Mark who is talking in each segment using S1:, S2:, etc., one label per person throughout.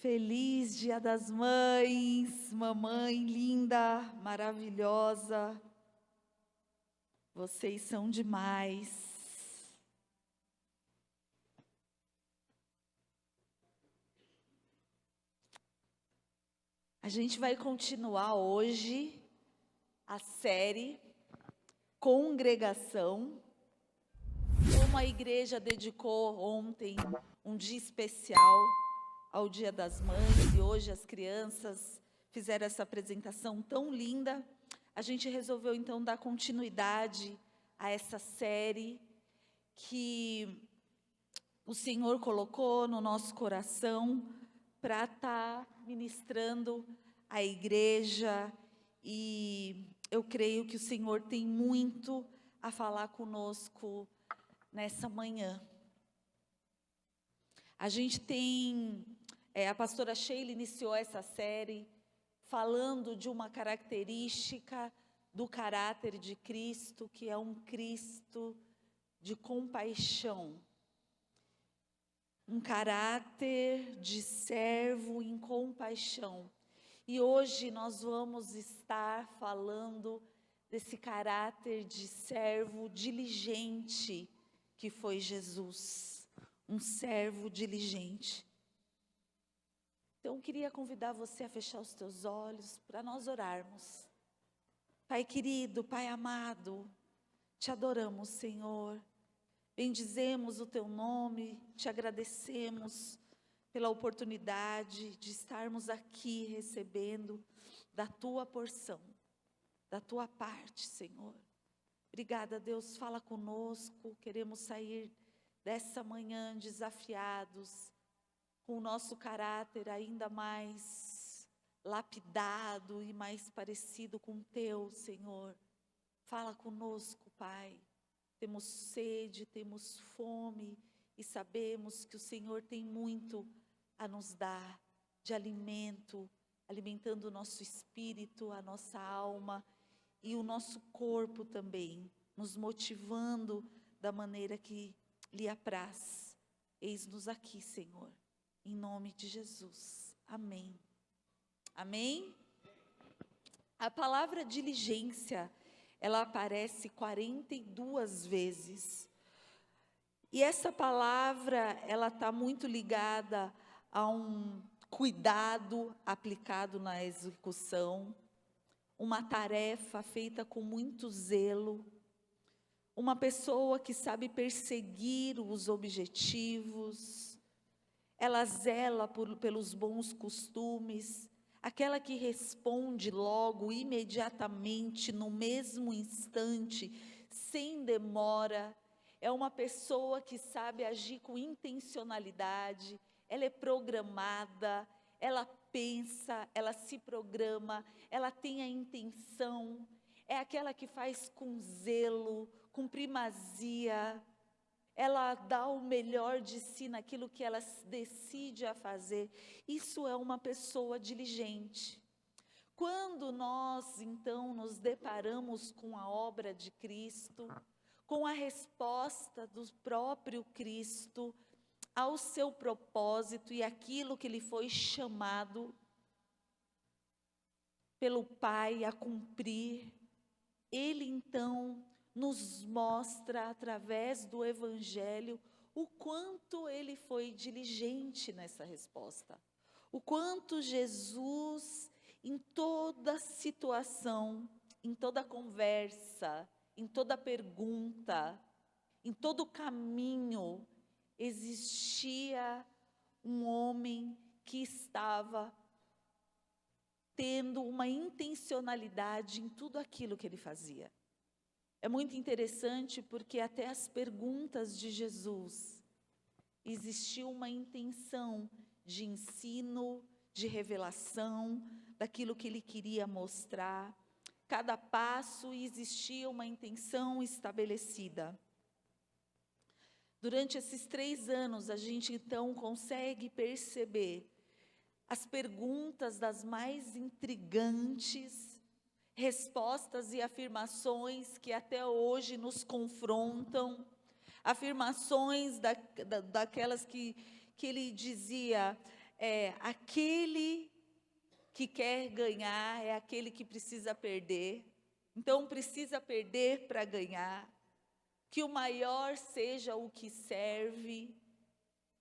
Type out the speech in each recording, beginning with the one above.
S1: Feliz Dia das Mães, mamãe linda, maravilhosa. Vocês são demais. A gente vai continuar hoje a série Congregação. Como a igreja dedicou ontem um dia especial ao Dia das Mães e hoje as crianças fizeram essa apresentação tão linda, a gente resolveu então dar continuidade a essa série que o Senhor colocou no nosso coração para estar ministrando a igreja, e eu creio que o Senhor tem muito a falar conosco nessa manhã. A gente tem, a pastora Sheila iniciou essa série falando de uma característica do caráter de Cristo, que é um Cristo de compaixão. Um caráter de servo em compaixão. E hoje nós vamos estar falando desse caráter de servo diligente que foi Jesus. Um servo diligente. Então, eu queria convidar você a fechar os teus olhos para nós orarmos. Pai querido, Pai amado, te adoramos, Senhor. Bendizemos o teu nome, te agradecemos pela oportunidade de estarmos aqui recebendo da tua porção, da tua parte, Senhor. Obrigada, Deus, fala conosco, queremos sair dessa manhã desafiados, com o nosso caráter ainda mais lapidado e mais parecido com o teu, Senhor. Fala conosco, Pai. Temos sede, temos fome e sabemos que o Senhor tem muito a nos dar de alimento, alimentando o nosso espírito, a nossa alma e o nosso corpo também, nos motivando da maneira que lhe apraz. Eis-nos aqui, Senhor, em nome de Jesus. Amém. Amém? A palavra diligência, ela aparece 42 vezes. E essa palavra, ela está muito ligada a um cuidado aplicado na execução, uma tarefa feita com muito zelo, uma pessoa que sabe perseguir os objetivos, ela zela pelos bons costumes, aquela que responde logo, imediatamente, no mesmo instante, sem demora. É uma pessoa que sabe agir com intencionalidade, ela é programada, ela pensa, ela se programa, ela tem a intenção, é aquela que faz com zelo, com primazia, ela dá o melhor de si naquilo que ela decide a fazer. Isso é uma pessoa diligente. Quando nós, então, nos deparamos com a obra de Cristo, com a resposta do próprio Cristo ao seu propósito e aquilo que ele foi chamado pelo Pai a cumprir, ele então nos mostra através do Evangelho o quanto ele foi diligente nessa resposta, o quanto Jesus, em toda situação, em toda conversa, em toda pergunta, em todo caminho, existia um homem que estava tendo uma intencionalidade em tudo aquilo que ele fazia. É muito interessante porque até as perguntas de Jesus, existia uma intenção de ensino, de revelação, daquilo que ele queria mostrar. Cada passo existia uma intenção estabelecida. Durante esses 3 anos, a gente então consegue perceber as perguntas das mais intrigantes, respostas e afirmações que até hoje nos confrontam, afirmações daquelas que ele dizia, é aquele que quer ganhar, é aquele que precisa perder. Então precisa perder para ganhar. Que o maior seja o que serve.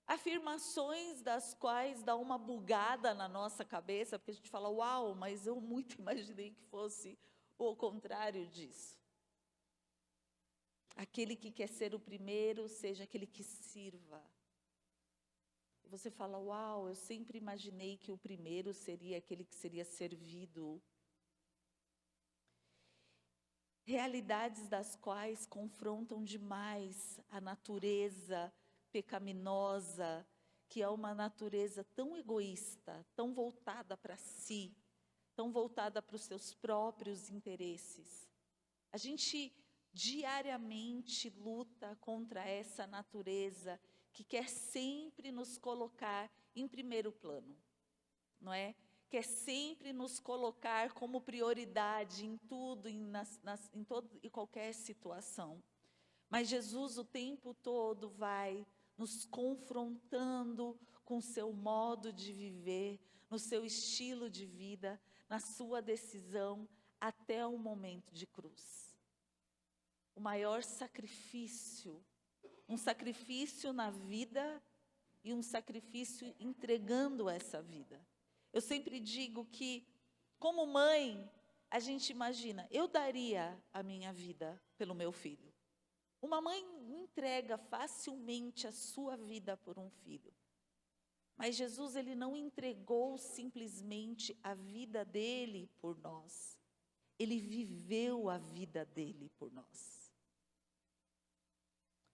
S1: Afirmações das quais dá uma bugada na nossa cabeça, porque a gente fala, uau, mas eu muito imaginei que fosse o contrário disso. Aquele que quer ser o primeiro, seja aquele que sirva. E você fala, uau, eu sempre imaginei que o primeiro seria aquele que seria servido. Realidades das quais confrontam demais a natureza pecaminosa, que é uma natureza tão egoísta, tão voltada para si, tão voltada para os seus próprios interesses. A gente diariamente luta contra essa natureza que quer sempre nos colocar em primeiro plano, não é? Quer sempre nos colocar como prioridade em tudo, em toda e qualquer situação. Mas Jesus o tempo todo vai nos confrontando com o seu modo de viver, no seu estilo de vida, na sua decisão, até o momento de cruz. O maior sacrifício, um sacrifício na vida e um sacrifício entregando essa vida. Eu sempre digo que, como mãe, a gente imagina, eu daria a minha vida pelo meu filho. Uma mãe entrega facilmente a sua vida por um filho. Mas Jesus, ele não entregou simplesmente a vida dele por nós. Ele viveu a vida dele por nós.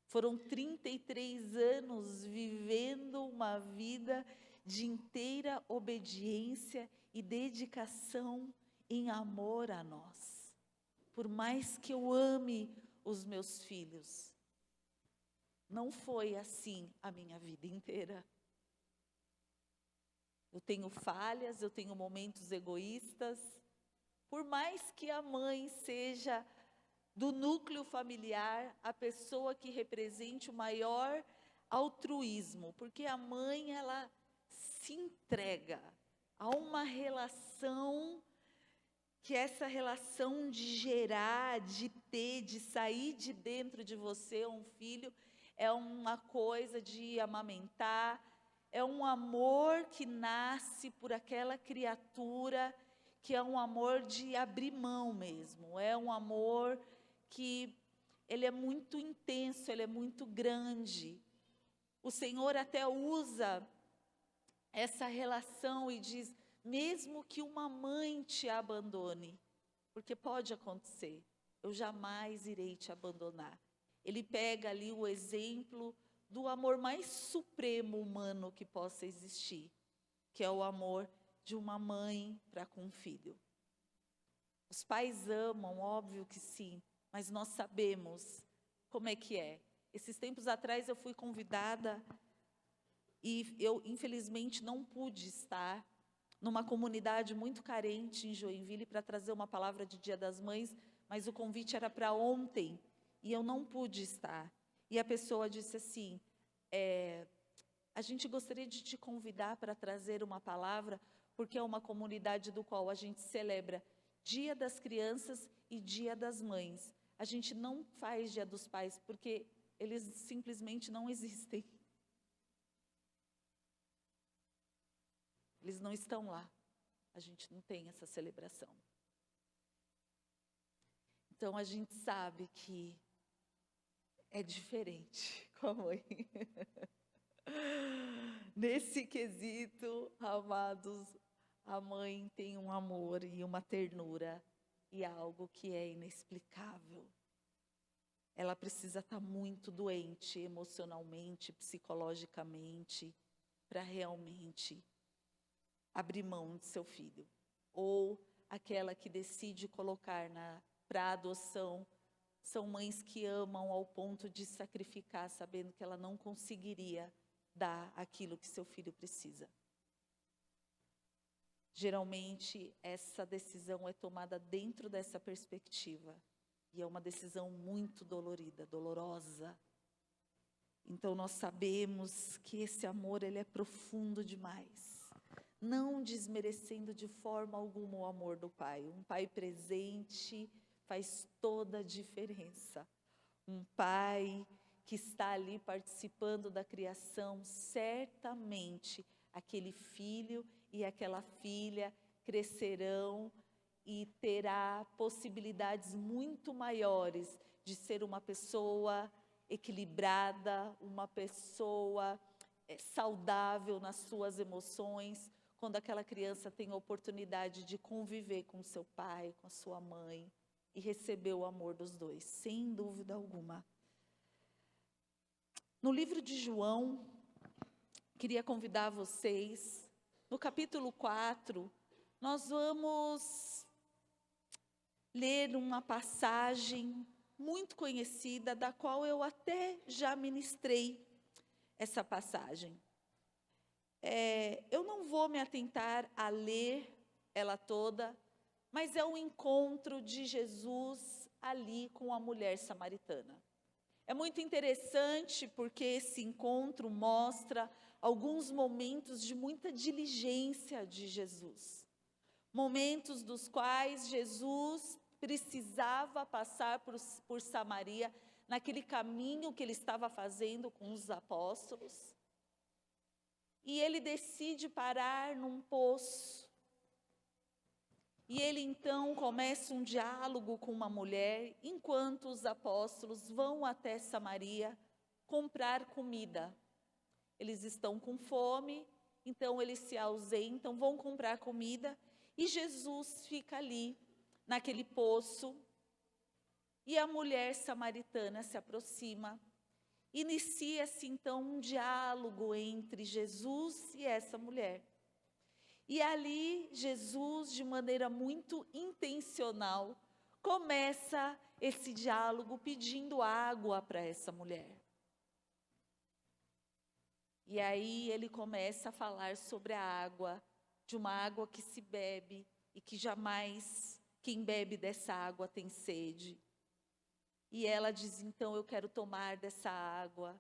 S1: Foram 33 anos vivendo uma vida de inteira obediência e dedicação em amor a nós. Por mais que eu ame os meus filhos, não foi assim a minha vida inteira. Eu tenho falhas, eu tenho momentos egoístas. Por mais que a mãe seja do núcleo familiar, a pessoa que represente o maior altruísmo, porque a mãe, ela se entrega a uma relação, que essa relação de gerar, de ter, de sair de dentro de você um filho, é uma coisa de amamentar, é um amor que nasce por aquela criatura, que é um amor de abrir mão mesmo, é um amor que ele é muito intenso, ele é muito grande. O Senhor até usa essa relação e diz, mesmo que uma mãe te abandone, porque pode acontecer, eu jamais irei te abandonar. Ele pega ali o exemplo do amor mais supremo humano que possa existir, que é o amor de uma mãe para com um filho. Os pais amam, óbvio que sim, mas nós sabemos como é que é. Esses tempos atrás eu fui convidada e eu infelizmente não pude estar numa comunidade muito carente em Joinville para trazer uma palavra de Dia das Mães, mas o convite era para ontem e eu não pude estar. E a pessoa disse assim, a gente gostaria de te convidar para trazer uma palavra, porque é uma comunidade do qual a gente celebra Dia das Crianças e Dia das Mães. A gente não faz Dia dos Pais, porque eles simplesmente não existem. Eles não estão lá. A gente não tem essa celebração. Então, a gente sabe que é diferente com a mãe. Nesse quesito, amados, a mãe tem um amor e uma ternura e algo que é inexplicável. Ela precisa estar muito doente emocionalmente, psicologicamente, para realmente abrir mão de seu filho. Ou aquela que decide colocar para adoção, são mães que amam ao ponto de sacrificar, sabendo que ela não conseguiria dar aquilo que seu filho precisa. Geralmente, essa decisão é tomada dentro dessa perspectiva. E é uma decisão muito dolorida, dolorosa. Então, nós sabemos que esse amor, ele é profundo demais. não desmerecendo de forma alguma o amor do pai. Um pai presente faz toda a diferença. Um pai que está ali participando da criação, certamente aquele filho e aquela filha crescerão e terá possibilidades muito maiores de ser uma pessoa equilibrada, uma pessoa saudável nas suas emoções, quando aquela criança tem a oportunidade de conviver com seu pai, com a sua mãe, e receber o amor dos dois, sem dúvida alguma. No livro de João, queria convidar vocês, no capítulo 4, nós vamos ler uma passagem muito conhecida, da qual eu até já ministrei essa passagem. Eu não vou me atentar a ler ela toda, mas é um encontro de Jesus ali com a mulher samaritana. É muito interessante porque esse encontro mostra alguns momentos de muita diligência de Jesus. Momentos dos quais Jesus precisava passar por Samaria, naquele caminho que ele estava fazendo com os apóstolos. E ele decide parar num poço. E ele então começa um diálogo com uma mulher, enquanto os apóstolos vão até Samaria comprar comida. Eles estão com fome, então eles se ausentam, vão comprar comida, e Jesus fica ali, naquele poço, e a mulher samaritana se aproxima. Inicia-se então um diálogo entre Jesus e essa mulher. E ali Jesus, de maneira muito intencional, começa esse diálogo pedindo água para essa mulher. E aí ele começa a falar sobre a água, de uma água que se bebe e que jamais quem bebe dessa água tem sede. E ela diz, então, eu quero tomar dessa água.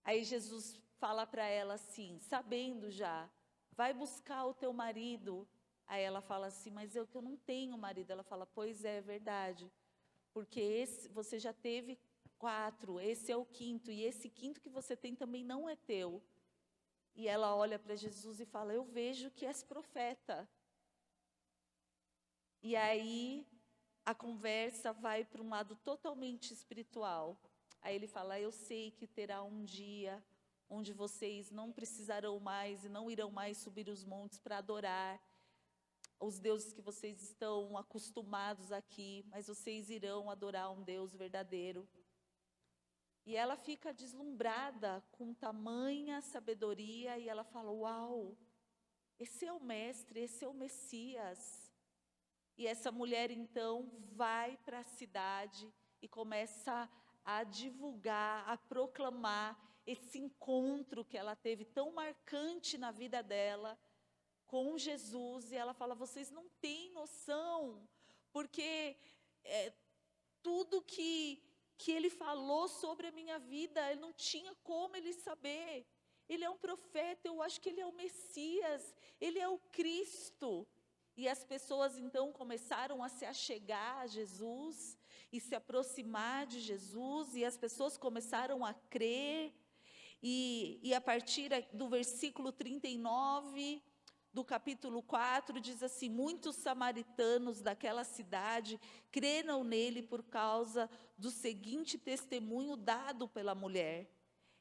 S1: Aí Jesus fala para ela assim, sabendo já, vai buscar o teu marido. Aí ela fala assim, mas eu não tenho marido. Ela fala, pois é verdade, porque você já teve 4, esse é o 5º, e esse 5º que você tem também não é teu. E ela olha para Jesus e fala, eu vejo que és profeta. E aí a conversa vai para um lado totalmente espiritual. Aí ele fala, eu sei que terá um dia onde vocês não precisarão mais e não irão mais subir os montes para adorar os deuses que vocês estão acostumados aqui, mas vocês irão adorar um Deus verdadeiro. E ela fica deslumbrada com tamanha sabedoria e ela fala, uau, esse é o mestre, esse é o Messias. E essa mulher então vai para a cidade e começa a divulgar, a proclamar esse encontro que ela teve tão marcante na vida dela com Jesus. E ela fala, vocês não têm noção, porque tudo que ele falou sobre a minha vida, ele não tinha como ele saber. Ele é um profeta, eu acho que ele é o Messias, ele é o Cristo. E as pessoas então começaram a se achegar a Jesus e se aproximar de Jesus, e as pessoas começaram a crer, e a partir do versículo 39 do capítulo 4, diz assim, muitos samaritanos daquela cidade creram nele por causa do seguinte testemunho dado pela mulher.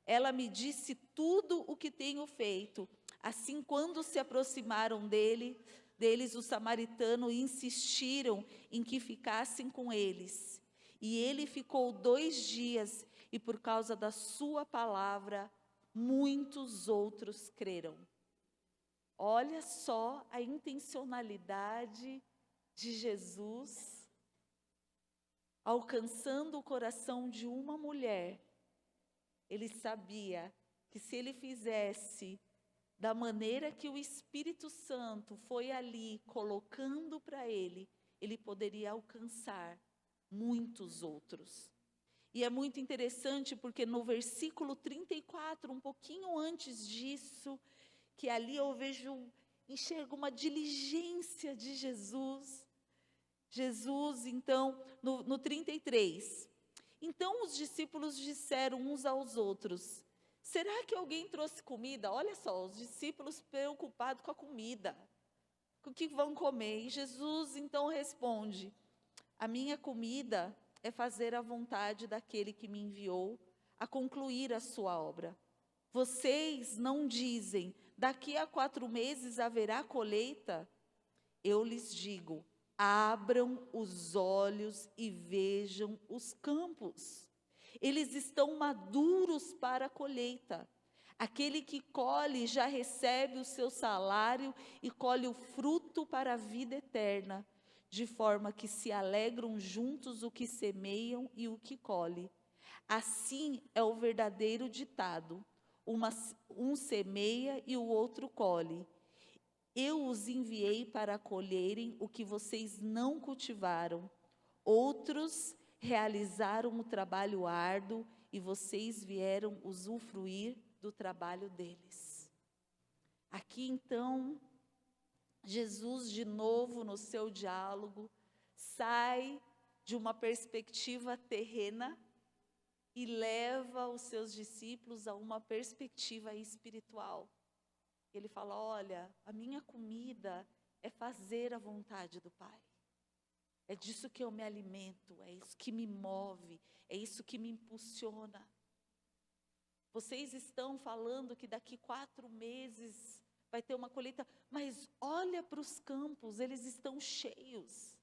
S1: Ela me disse tudo o que tenho feito. Assim, quando se aproximaram deles, os samaritanos insistiram em que ficassem com eles. E ele ficou 2 dias, e por causa da sua palavra, muitos outros creram. Olha só a intencionalidade de Jesus, alcançando o coração de uma mulher. Ele sabia que se ele fizesse da maneira que o Espírito Santo foi ali colocando para ele, ele poderia alcançar muitos outros. E é muito interessante porque no versículo 34, um pouquinho antes disso, que ali eu enxergo uma diligência de Jesus. Jesus, então, no 33. Então os discípulos disseram uns aos outros: será que alguém trouxe comida? Olha só, os discípulos preocupados com a comida, com o que vão comer. E Jesus então responde: a minha comida é fazer a vontade daquele que me enviou a concluir a sua obra. Vocês não dizem, daqui a 4 meses haverá colheita? Eu lhes digo, abram os olhos e vejam os campos. Eles estão maduros para a colheita. Aquele que colhe já recebe o seu salário e colhe o fruto para a vida eterna, de forma que se alegram juntos o que semeiam e o que colhe. Assim é o verdadeiro ditado: um semeia e o outro colhe. Eu os enviei para colherem o que vocês não cultivaram. Outros realizaram o trabalho árduo e vocês vieram usufruir do trabalho deles. Aqui então, Jesus de novo no seu diálogo, sai de uma perspectiva terrena e leva os seus discípulos a uma perspectiva espiritual. Ele fala: olha, a minha comida é fazer a vontade do Pai. É disso que eu me alimento, é isso que me move, é isso que me impulsiona. Vocês estão falando que daqui 4 meses vai ter uma colheita, mas olha para os campos, eles estão cheios.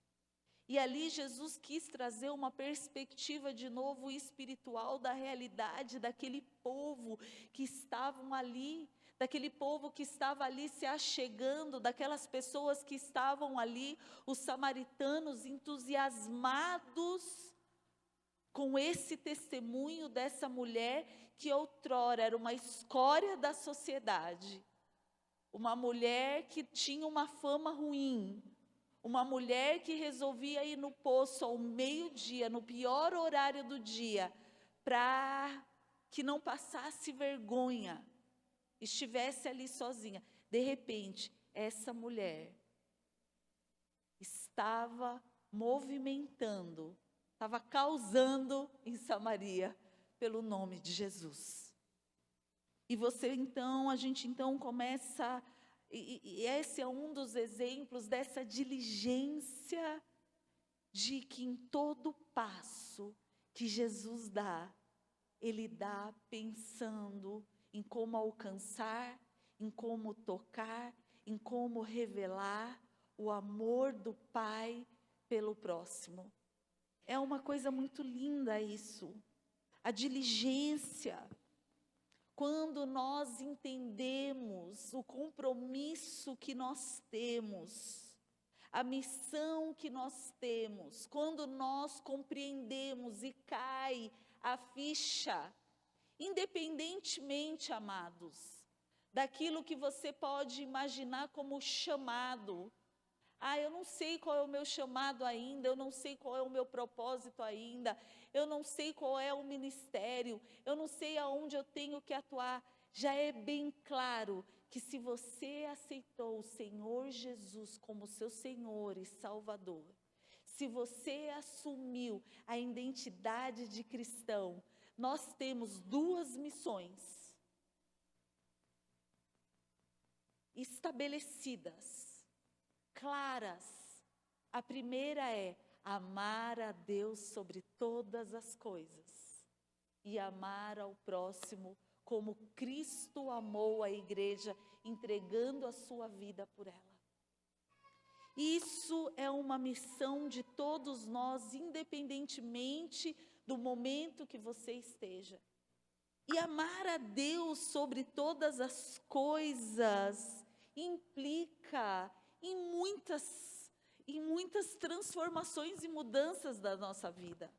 S1: E ali Jesus quis trazer uma perspectiva de novo espiritual da realidade daquele povo que estavam ali, daquele povo que estava ali se achegando, daquelas pessoas que estavam ali, os samaritanos entusiasmados com esse testemunho dessa mulher que outrora era uma escória da sociedade, uma mulher que tinha uma fama ruim, uma mulher que resolvia ir no poço ao meio-dia, no pior horário do dia, para que não passasse vergonha, estivesse ali sozinha. De repente, essa mulher estava movimentando, estava causando em Samaria pelo nome de Jesus. E a gente então começa, e esse é um dos exemplos dessa diligência de que em todo passo que Jesus dá, Ele dá pensando em como alcançar, em como tocar, em como revelar o amor do Pai pelo próximo. É uma coisa muito linda isso, a diligência. Quando nós entendemos o compromisso que nós temos, a missão que nós temos, quando nós compreendemos e cai a ficha, independentemente, amados, daquilo que você pode imaginar como chamado. Eu não sei qual é o meu chamado ainda, eu não sei qual é o meu propósito ainda, eu não sei qual é o ministério, eu não sei aonde eu tenho que atuar. Já é bem claro que se você aceitou o Senhor Jesus como seu Senhor e Salvador, se você assumiu a identidade de cristão, nós temos 2 missões estabelecidas, claras. A primeira é amar a Deus sobre todas as coisas e amar ao próximo como Cristo amou a igreja, entregando a sua vida por ela. Isso é uma missão de todos nós, independentemente do momento que você esteja. E amar a Deus sobre todas as coisas implica em muitas transformações e mudanças da nossa vida.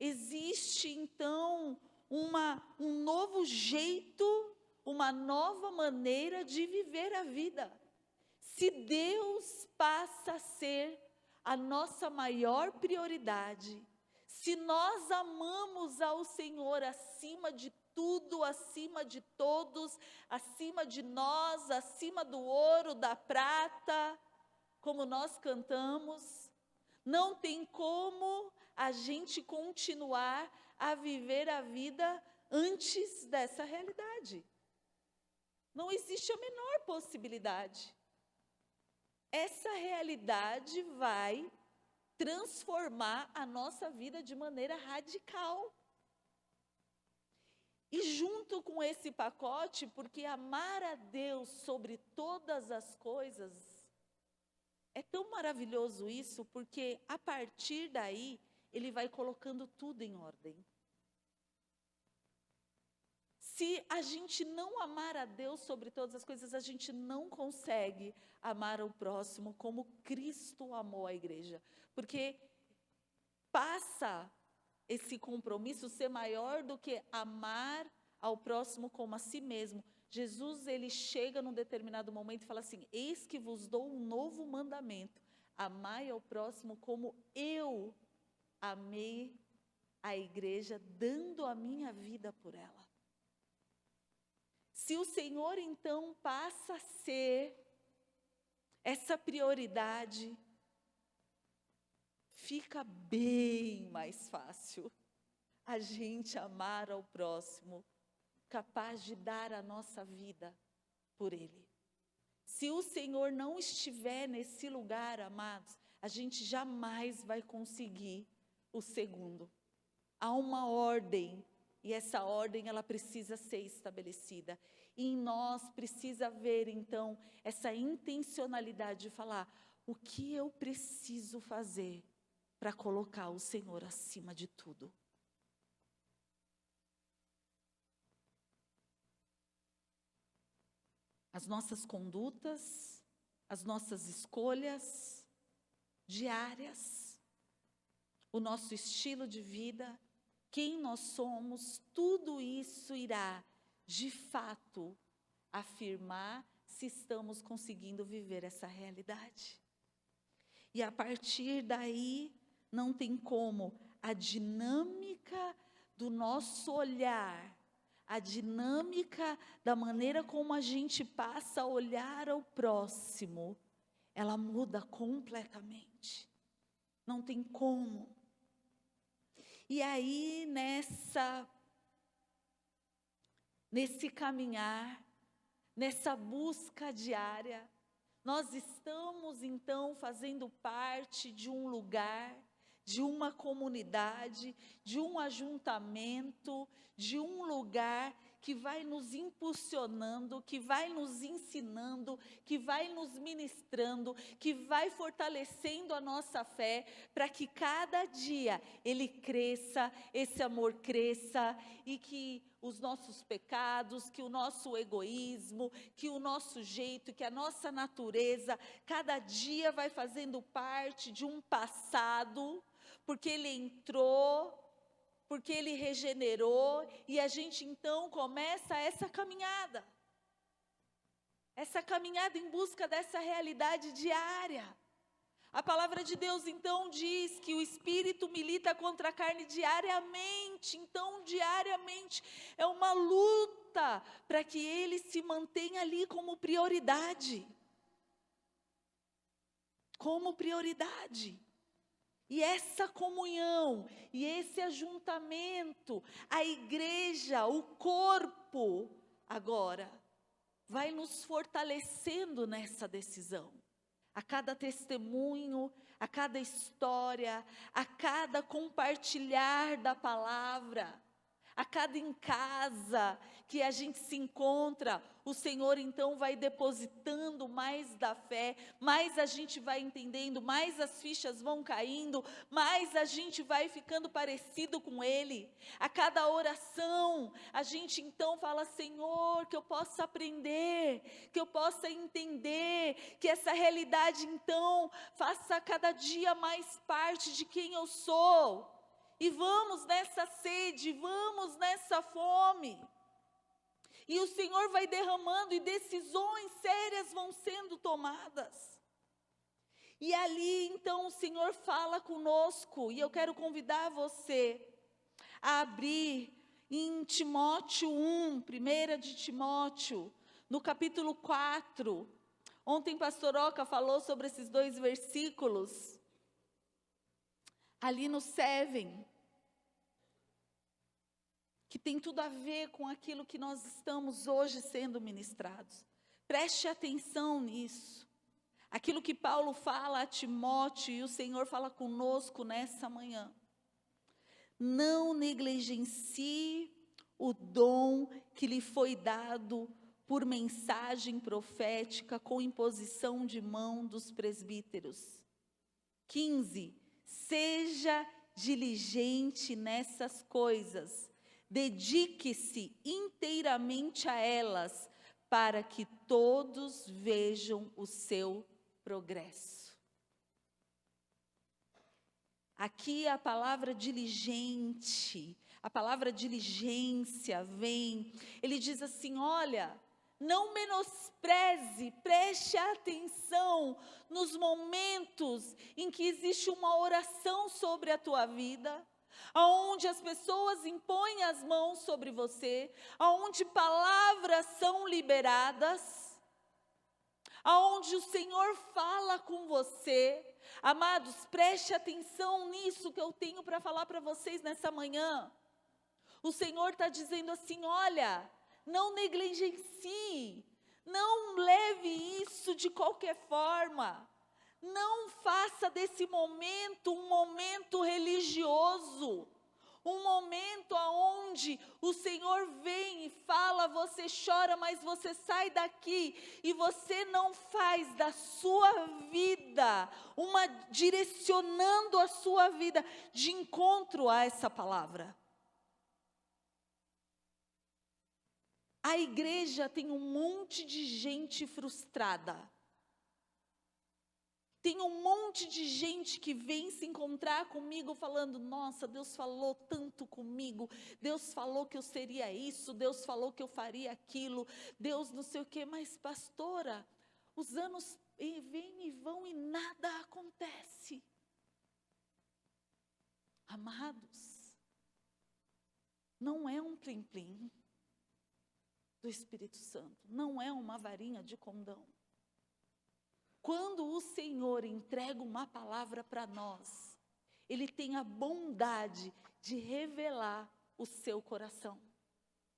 S1: Existe então um novo jeito, uma nova maneira de viver a vida. Se Deus passa a ser a nossa maior prioridade, se nós amamos ao Senhor acima de tudo, acima de todos, acima de nós, acima do ouro, da prata, como nós cantamos. Não tem como a gente continuar a viver a vida antes dessa realidade. Não existe a menor possibilidade. Essa realidade vai transformar a nossa vida de maneira radical. E junto com esse pacote, porque amar a Deus sobre todas as coisas, é tão maravilhoso isso, porque a partir daí, Ele vai colocando tudo em ordem. Se a gente não amar a Deus sobre todas as coisas, a gente não consegue amar o próximo como Cristo amou a igreja. Porque passa esse compromisso ser maior do que amar ao próximo como a si mesmo. Jesus, ele chega num determinado momento e fala assim: eis que vos dou um novo mandamento, amai ao próximo como eu amei a igreja, dando a minha vida por ela. Se o Senhor então passa a ser essa prioridade, fica bem mais fácil a gente amar ao próximo, capaz de dar a nossa vida por ele. Se o Senhor não estiver nesse lugar, amados, a gente jamais vai conseguir o segundo. Há uma ordem, e essa ordem ela precisa ser estabelecida. E em nós precisa haver então essa intencionalidade de falar: o que eu preciso fazer para colocar o Senhor acima de tudo? As nossas condutas, as nossas escolhas diárias, o nosso estilo de vida, quem nós somos, tudo isso irá, de fato, afirmar se estamos conseguindo viver essa realidade. E a partir daí, não tem como a dinâmica do nosso olhar, a dinâmica da maneira como a gente passa a olhar ao próximo, ela muda completamente. Não tem como. E aí, nesse caminhar, nessa busca diária, nós estamos então fazendo parte de um lugar, de uma comunidade, de um ajuntamento, de um lugar que vai nos impulsionando, que vai nos ensinando, que vai nos ministrando, que vai fortalecendo a nossa fé, para que cada dia ele cresça, esse amor cresça, e que os nossos pecados, que o nosso egoísmo, que o nosso jeito, que a nossa natureza, cada dia vai fazendo parte de um passado, porque ele entrou, porque ele regenerou, e a gente então começa essa caminhada em busca dessa realidade diária. A palavra de Deus então diz que o Espírito milita contra a carne diariamente, então diariamente é uma luta para que ele se mantenha ali como prioridade. Como prioridade. E essa comunhão, e esse ajuntamento, a igreja, o corpo, agora, vai nos fortalecendo nessa decisão. A cada testemunho, a cada história, a cada compartilhar da palavra, a cada em casa que a gente se encontra, o Senhor então vai depositando mais da fé, mais a gente vai entendendo, mais as fichas vão caindo, mais a gente vai ficando parecido com Ele. A cada oração, a gente então fala: Senhor, que eu possa aprender, que eu possa entender, que essa realidade então faça cada dia mais parte de quem eu sou. E vamos nessa sede, vamos nessa fome. E o Senhor vai derramando e decisões sérias vão sendo tomadas. E ali então o Senhor fala conosco, e eu quero convidar você a abrir em Timóteo 1, 1 de Timóteo, no capítulo 4. Ontem pastor Oca falou sobre esses 2 versículos. Ali no 7, que tem tudo a ver com aquilo que nós estamos hoje sendo ministrados. Preste atenção nisso. Aquilo que Paulo fala a Timóteo e o Senhor fala conosco nessa manhã. Não negligencie o dom que lhe foi dado por mensagem profética com imposição de mão dos presbíteros. 15. Seja diligente nessas coisas, dedique-se inteiramente a elas, para que todos vejam o seu progresso. Aqui a palavra diligente, a palavra diligência vem, ele diz assim, olha, não menospreze, preste atenção nos momentos em que existe uma oração sobre a tua vida, aonde as pessoas impõem as mãos sobre você, aonde palavras são liberadas, aonde o Senhor fala com você. Amados, preste atenção nisso que eu tenho para falar para vocês nessa manhã. O Senhor está dizendo assim, olha, não negligencie, não leve isso de qualquer forma, não faça desse momento um momento religioso, um momento onde o Senhor vem e fala, você chora, mas você sai daqui e você não faz da sua vida, direcionando a sua vida de encontro a essa palavra. A igreja tem um monte de gente frustrada. Tem um monte de gente que vem se encontrar comigo falando, nossa, Deus falou tanto comigo, Deus falou que eu seria isso, Deus falou que eu faria aquilo, Deus não sei o quê, mas pastora, os anos vêm e vão e nada acontece. Amados, não é um plim-plim do Espírito Santo, não é uma varinha de condão. Quando o Senhor entrega uma palavra para nós, Ele tem a bondade de revelar o seu coração.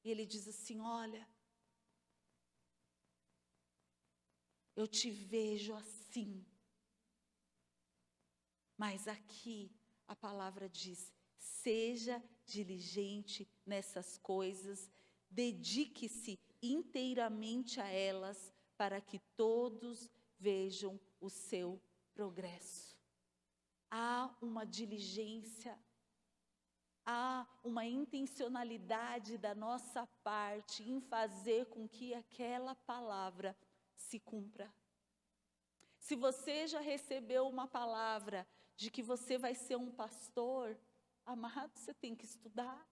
S1: E Ele diz assim, olha, eu te vejo assim. Mas aqui a palavra diz, seja diligente nessas coisas, dedique-se inteiramente a elas, para que todos vejam o seu progresso. Há uma diligência, há uma intencionalidade da nossa parte em fazer com que aquela palavra se cumpra. Se você já recebeu uma palavra de que você vai ser um pastor, amado, você tem que estudar,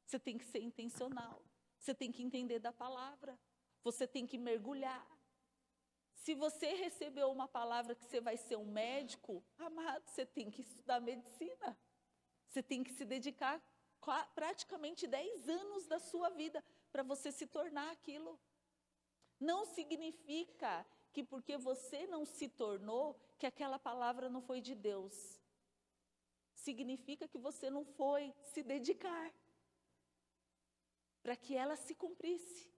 S1: você tem que ser intencional, você tem que entender da palavra, você tem que mergulhar. Se você recebeu uma palavra que você vai ser um médico, amado, você tem que estudar medicina. Você tem que se dedicar praticamente 10 anos da sua vida para você se tornar aquilo. Não significa que porque você não se tornou, que aquela palavra não foi de Deus. Significa que você não foi se dedicar para que ela se cumprisse.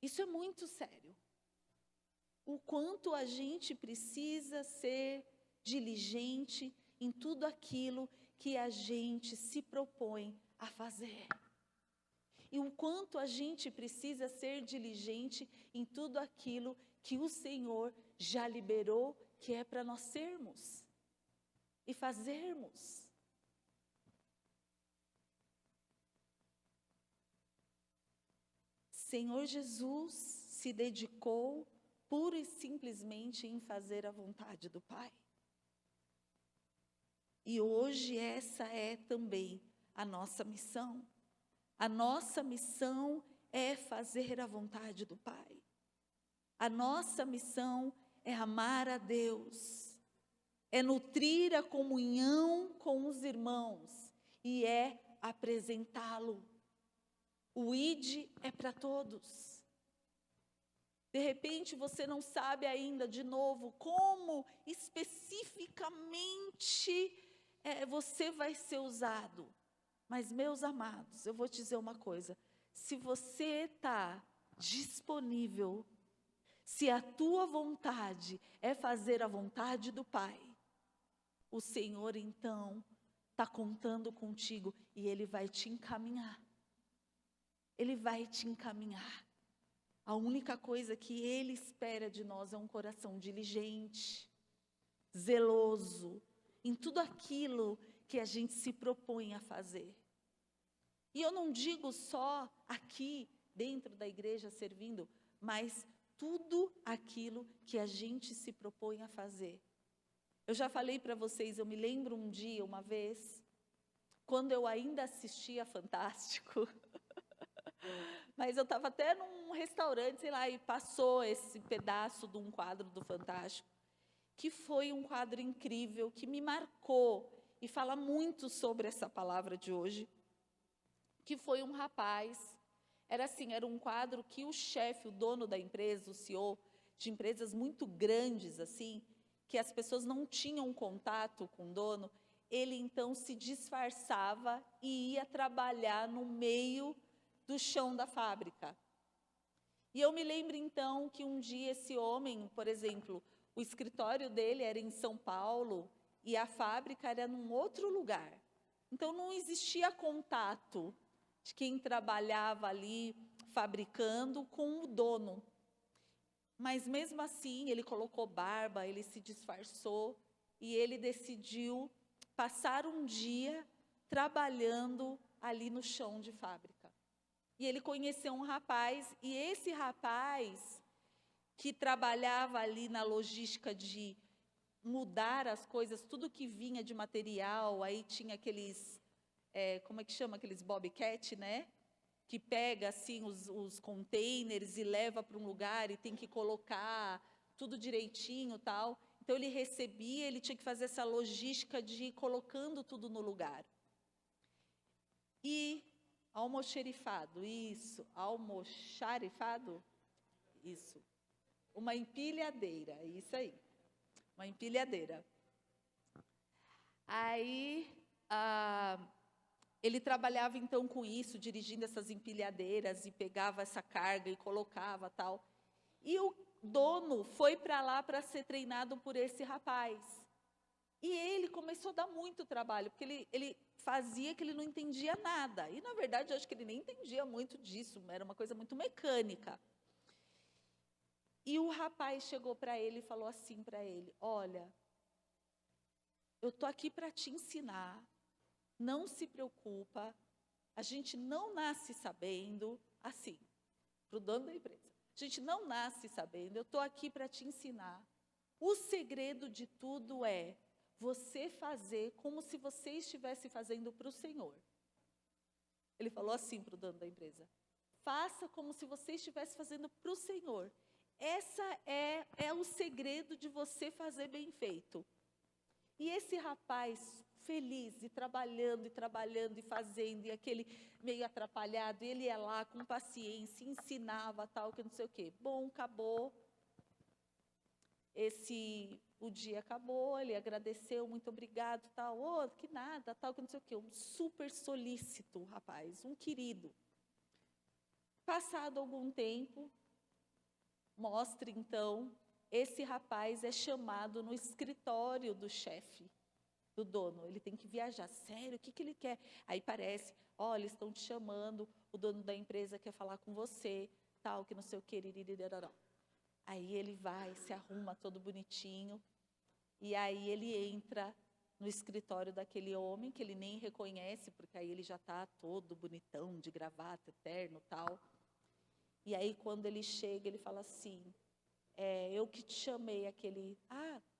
S1: Isso é muito sério. O quanto a gente precisa ser diligente em tudo aquilo que a gente se propõe a fazer. E o quanto a gente precisa ser diligente em tudo aquilo que o Senhor já liberou, que é para nós sermos e fazermos. Senhor Jesus se dedicou pura e simplesmente em fazer a vontade do Pai. E hoje essa é também a nossa missão. A nossa missão é fazer a vontade do Pai. A nossa missão é amar a Deus, é nutrir a comunhão com os irmãos, e é apresentá-lo. O id é para todos. De repente você não sabe ainda, de novo, como especificamente você vai ser usado. Mas, meus amados, eu vou te dizer uma coisa. Se você está disponível, se a tua vontade é fazer a vontade do Pai, o Senhor, então, está contando contigo e Ele vai te encaminhar. Ele vai te encaminhar. A única coisa que Ele espera de nós é um coração diligente, zeloso, em tudo aquilo que a gente se propõe a fazer. E eu não digo só aqui, dentro da igreja, servindo, mas tudo aquilo que a gente se propõe a fazer. Eu já falei para vocês, eu me lembro um dia, uma vez, quando eu ainda assistia Fantástico, mas eu estava até num restaurante, sei lá, e passou esse pedaço de um quadro do Fantástico, que foi um quadro incrível, que me marcou, e fala muito sobre essa palavra de hoje, que foi um rapaz, era um quadro que o chefe, o dono da empresa, o CEO, de empresas muito grandes assim, que as pessoas não tinham contato com o dono, ele então se disfarçava e ia trabalhar no meio do chão da fábrica. E eu me lembro então que um dia esse homem, por exemplo, o escritório dele era em São Paulo e a fábrica era num outro lugar. Então não existia contato de quem trabalhava ali fabricando com o dono. Mas mesmo assim, ele colocou barba, ele se disfarçou e ele decidiu passar um dia trabalhando ali no chão de fábrica. E ele conheceu um rapaz, e esse rapaz que trabalhava ali na logística de mudar as coisas, tudo que vinha de material, aí tinha aqueles, como é que chama, aqueles bobcat, né? Que pega assim os containers e leva para um lugar e tem que colocar tudo direitinho, tal. Então ele recebia, ele tinha que fazer essa logística de ir colocando tudo no lugar. E almoxerifado, isso, almoxarifado, isso. Uma empilhadeira, isso aí. Uma empilhadeira. Aí, ele trabalhava então com isso, dirigindo essas empilhadeiras e pegava essa carga e colocava tal. E o dono foi para lá para ser treinado por esse rapaz. E ele começou a dar muito trabalho, porque ele fazia que ele não entendia nada. E, na verdade, eu acho que ele nem entendia muito disso, era uma coisa muito mecânica. E o rapaz chegou para ele e falou assim para ele: olha, eu estou aqui para te ensinar, não se preocupa, a gente não nasce sabendo, assim, para o dono da empresa, a gente não nasce sabendo, eu estou aqui para te ensinar. O segredo de tudo é você fazer como se você estivesse fazendo para o Senhor. Ele falou assim para o dono da empresa: faça como se você estivesse fazendo para o Senhor. Essa é o segredo de você fazer bem feito. E esse rapaz, feliz, e trabalhando e fazendo, e aquele meio atrapalhado, ele ia lá com paciência, ensinava tal, que não sei o quê. Bom, acabou. O dia acabou, ele agradeceu, muito obrigado, tal, que nada, tal, que não sei o quê. Um super solícito rapaz, um querido. Passado algum tempo, mostra então, esse rapaz é chamado no escritório do chefe, do dono. Ele tem que viajar. Sério, o que ele quer? Aí parece, eles estão te chamando, o dono da empresa quer falar com você, tal, que não sei o quê. Aí ele vai, se arruma todo bonitinho, e aí ele entra no escritório daquele homem, que ele nem reconhece, porque aí ele já está todo bonitão, de gravata, terno, tal. E aí quando ele chega, ele fala assim: eu que te chamei, aquele,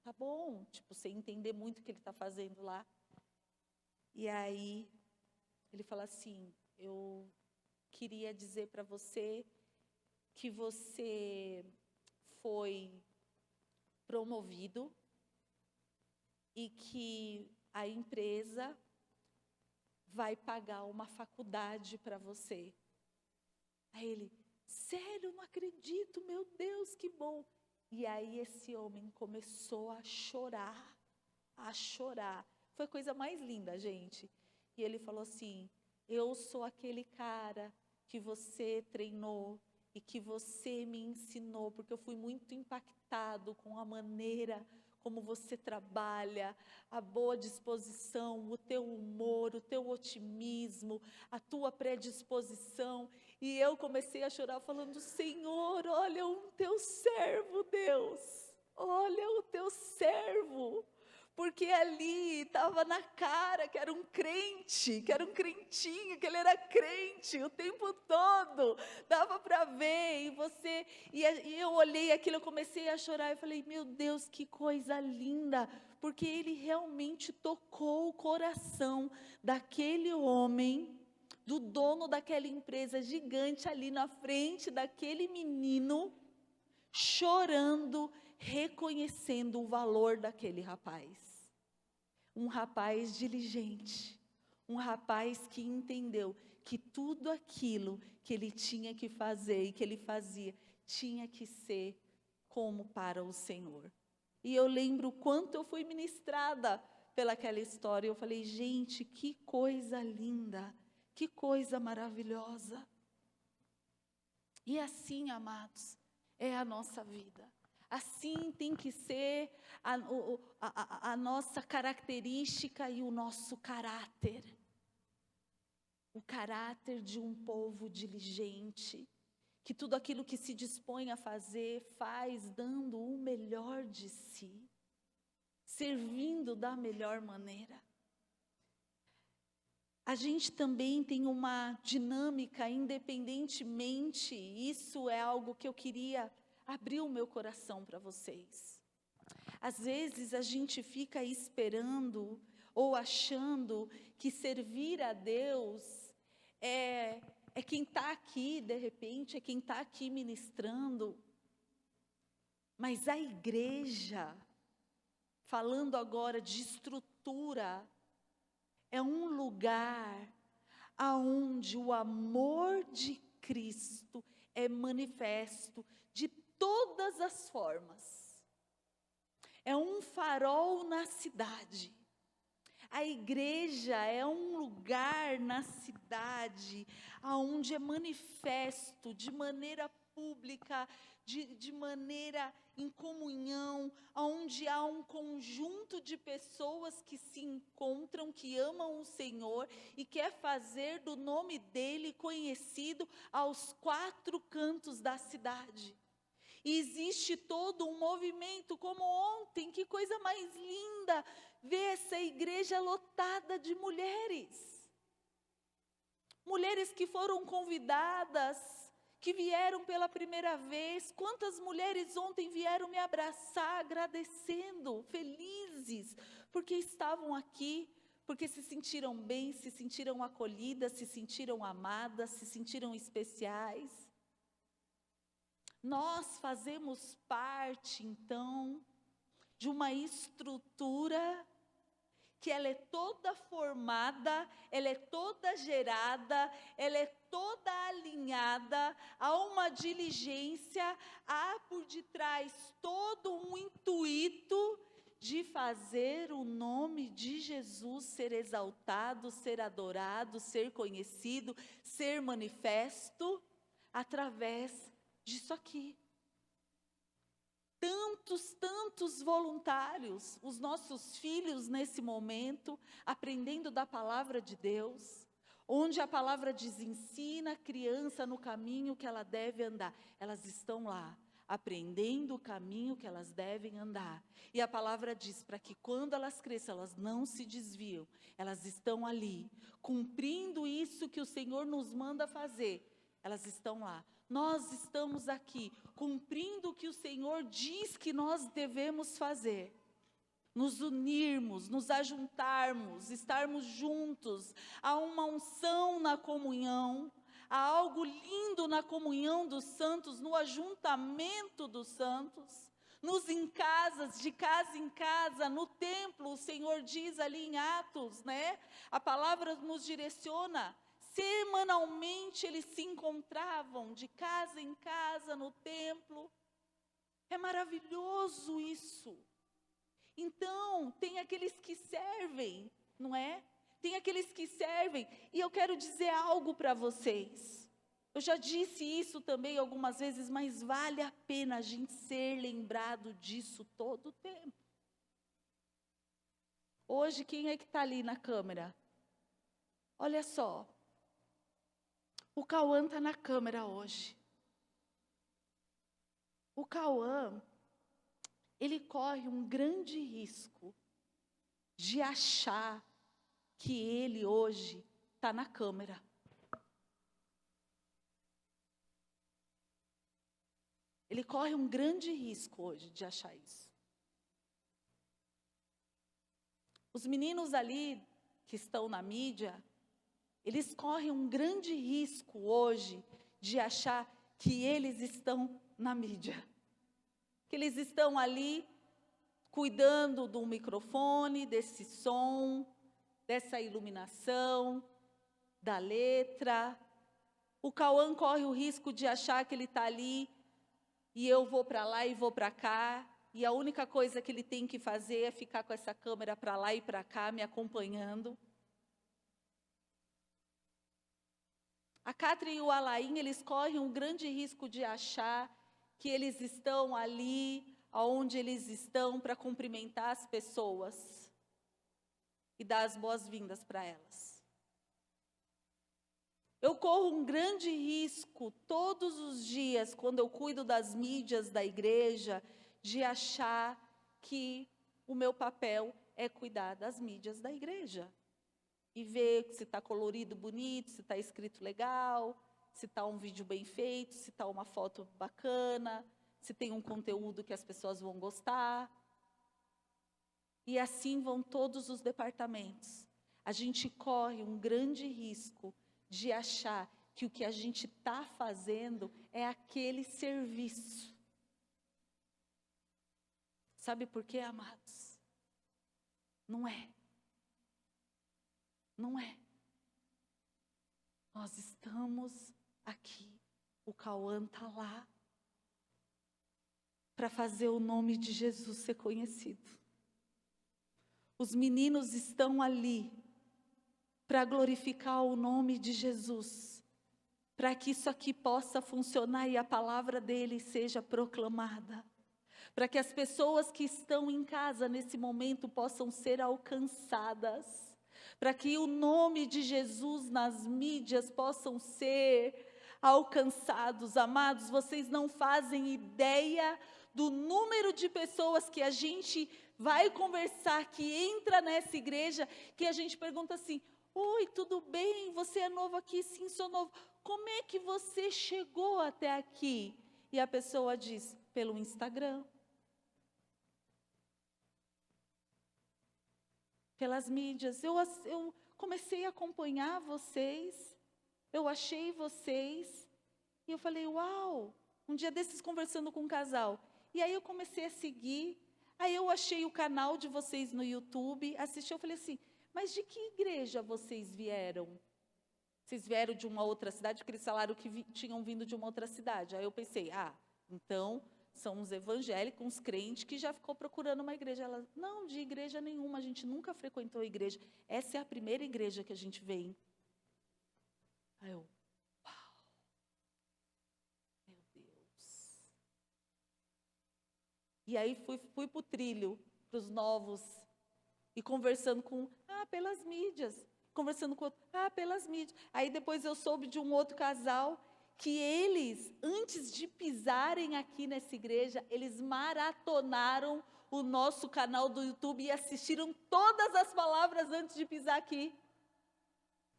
S1: tá bom, tipo, sem entender muito o que ele está fazendo lá. E aí ele fala assim: eu queria dizer para você que você foi promovido e que a empresa vai pagar uma faculdade para você. Aí ele, sério, não acredito, meu Deus, que bom. E aí esse homem começou a chorar, a chorar. Foi a coisa mais linda, gente. E ele falou assim, eu sou aquele cara que você treinou e que você me ensinou, porque eu fui muito impactado com a maneira como você trabalha, a boa disposição, o teu humor, o teu otimismo, a tua predisposição. E eu comecei a chorar falando, Senhor, olha o teu servo, Deus, olha o teu servo. Porque ali estava na cara que era um crente, que era um crentinho, que ele era crente o tempo todo, dava para ver, e eu olhei aquilo, eu comecei a chorar, eu falei, meu Deus, que coisa linda, porque ele realmente tocou o coração daquele homem, do dono daquela empresa gigante ali na frente daquele menino, chorando, reconhecendo o valor daquele rapaz. Um rapaz diligente, um rapaz que entendeu que tudo aquilo que ele tinha que fazer e que ele fazia, tinha que ser como para o Senhor. E eu lembro o quanto eu fui ministrada pelaquela história. Eu falei, gente, que coisa linda, que coisa maravilhosa. E assim, amados, é a nossa vida. Assim tem que ser a nossa característica e o nosso caráter. O caráter de um povo diligente, que tudo aquilo que se dispõe a fazer, faz dando o melhor de si, servindo da melhor maneira. A gente também tem uma dinâmica, independentemente, isso é algo que eu queria abrir o meu coração para vocês. Às vezes a gente fica esperando ou achando que servir a Deus é quem está aqui, de repente, é quem está aqui ministrando. Mas a igreja, falando agora de estrutura, é um lugar aonde o amor de Cristo é manifesto de todas as formas. É um farol na cidade. A igreja é um lugar na cidade aonde é manifesto de maneira pública, de maneira em comunhão, onde há um conjunto de pessoas que se encontram, que amam o Senhor e quer fazer do nome dele conhecido aos 4 cantos da cidade. E existe todo um movimento, como ontem, que coisa mais linda, ver essa igreja lotada de mulheres. Mulheres que foram convidadas, que vieram pela primeira vez. Quantas mulheres ontem vieram me abraçar, agradecendo, felizes, porque estavam aqui, porque se sentiram bem, se sentiram acolhidas, se sentiram amadas, se sentiram especiais. Nós fazemos parte, então, de uma estrutura que ela é toda formada, ela é toda gerada, ela é toda alinhada a uma diligência, há por detrás todo um intuito de fazer o nome de Jesus ser exaltado, ser adorado, ser conhecido, ser manifesto através disso aqui. Tantos voluntários, os nossos filhos nesse momento, aprendendo da palavra de Deus, onde a palavra diz, ensina a criança no caminho que ela deve andar. Elas estão lá, aprendendo o caminho que elas devem andar. E a palavra diz, para que quando elas cresçam, elas não se desviam. Elas estão ali, cumprindo isso que o Senhor nos manda fazer. Elas estão lá. Nós estamos aqui, cumprindo o que o Senhor diz que nós devemos fazer. Nos unirmos, nos ajuntarmos, estarmos juntos. Há uma unção na comunhão, há algo lindo na comunhão dos santos, no ajuntamento dos santos, em casas, de casa em casa, no templo, o Senhor diz ali em Atos, né? A palavra nos direciona. Semanalmente eles se encontravam de casa em casa, no templo. É maravilhoso isso. Então, tem aqueles que servem, não é? Tem aqueles que servem, e eu quero dizer algo para vocês. Eu já disse isso também algumas vezes, mas vale a pena a gente ser lembrado disso todo o tempo. Hoje, quem é que está ali na câmera? Olha só, o Cauã está na câmera hoje. O Cauã, ele corre um grande risco de achar que ele hoje está na câmera. Ele corre um grande risco hoje de achar isso. Os meninos ali que estão na mídia, eles correm um grande risco hoje de achar que eles estão na mídia. Que eles estão ali cuidando do microfone, desse som, dessa iluminação, da letra. O Cauã corre o risco de achar que ele está ali e eu vou para lá e vou para cá, e a única coisa que ele tem que fazer é ficar com essa câmera para lá e para cá, me acompanhando. A Catri e o Alain, eles correm um grande risco de achar que eles estão ali, onde eles estão, para cumprimentar as pessoas e dar as boas-vindas para elas. Eu corro um grande risco todos os dias, quando eu cuido das mídias da igreja, de achar que o meu papel é cuidar das mídias da igreja. E ver se está colorido, bonito, se está escrito legal, se está um vídeo bem feito, se está uma foto bacana, se tem um conteúdo que as pessoas vão gostar. E assim vão todos os departamentos. A gente corre um grande risco de achar que o que a gente está fazendo é aquele serviço. Sabe por quê, amados? Não é. Não é. Nós estamos aqui. O Cauã está lá para fazer o nome de Jesus ser conhecido. Os meninos estão ali para glorificar o nome de Jesus, para que isso aqui possa funcionar e a palavra dele seja proclamada, para que as pessoas que estão em casa nesse momento possam ser alcançadas, para que o nome de Jesus nas mídias possam ser alcançados. Amados, vocês não fazem ideia do número de pessoas que a gente vai conversar, que entra nessa igreja, que a gente pergunta assim: oi, tudo bem? Você é novo aqui? Sim, sou novo. Como é que você chegou até aqui? E a pessoa diz: pelo Instagram. Pelas mídias. Eu comecei a acompanhar vocês, eu achei vocês, e eu falei: uau! Um dia desses conversando com um casal, e aí eu comecei a seguir, aí eu achei o canal de vocês no YouTube, assisti, eu falei assim: mas de que igreja vocês vieram? Vocês vieram de uma outra cidade? Porque eles falaram que tinham vindo de uma outra cidade. Aí eu pensei: então são uns evangélicos, uns crentes que já ficou procurando uma igreja. Ela: não, de igreja nenhuma, a gente nunca frequentou a igreja. Essa é a primeira igreja que a gente vem. Aí eu: uau, meu Deus. E aí fui para o trilho, para os novos, e conversando com, pelas mídias. Conversando com outro, pelas mídias. Aí depois eu soube de um outro casal, que eles, antes de pisarem aqui nessa igreja, eles maratonaram o nosso canal do YouTube e assistiram todas as palavras antes de pisar aqui.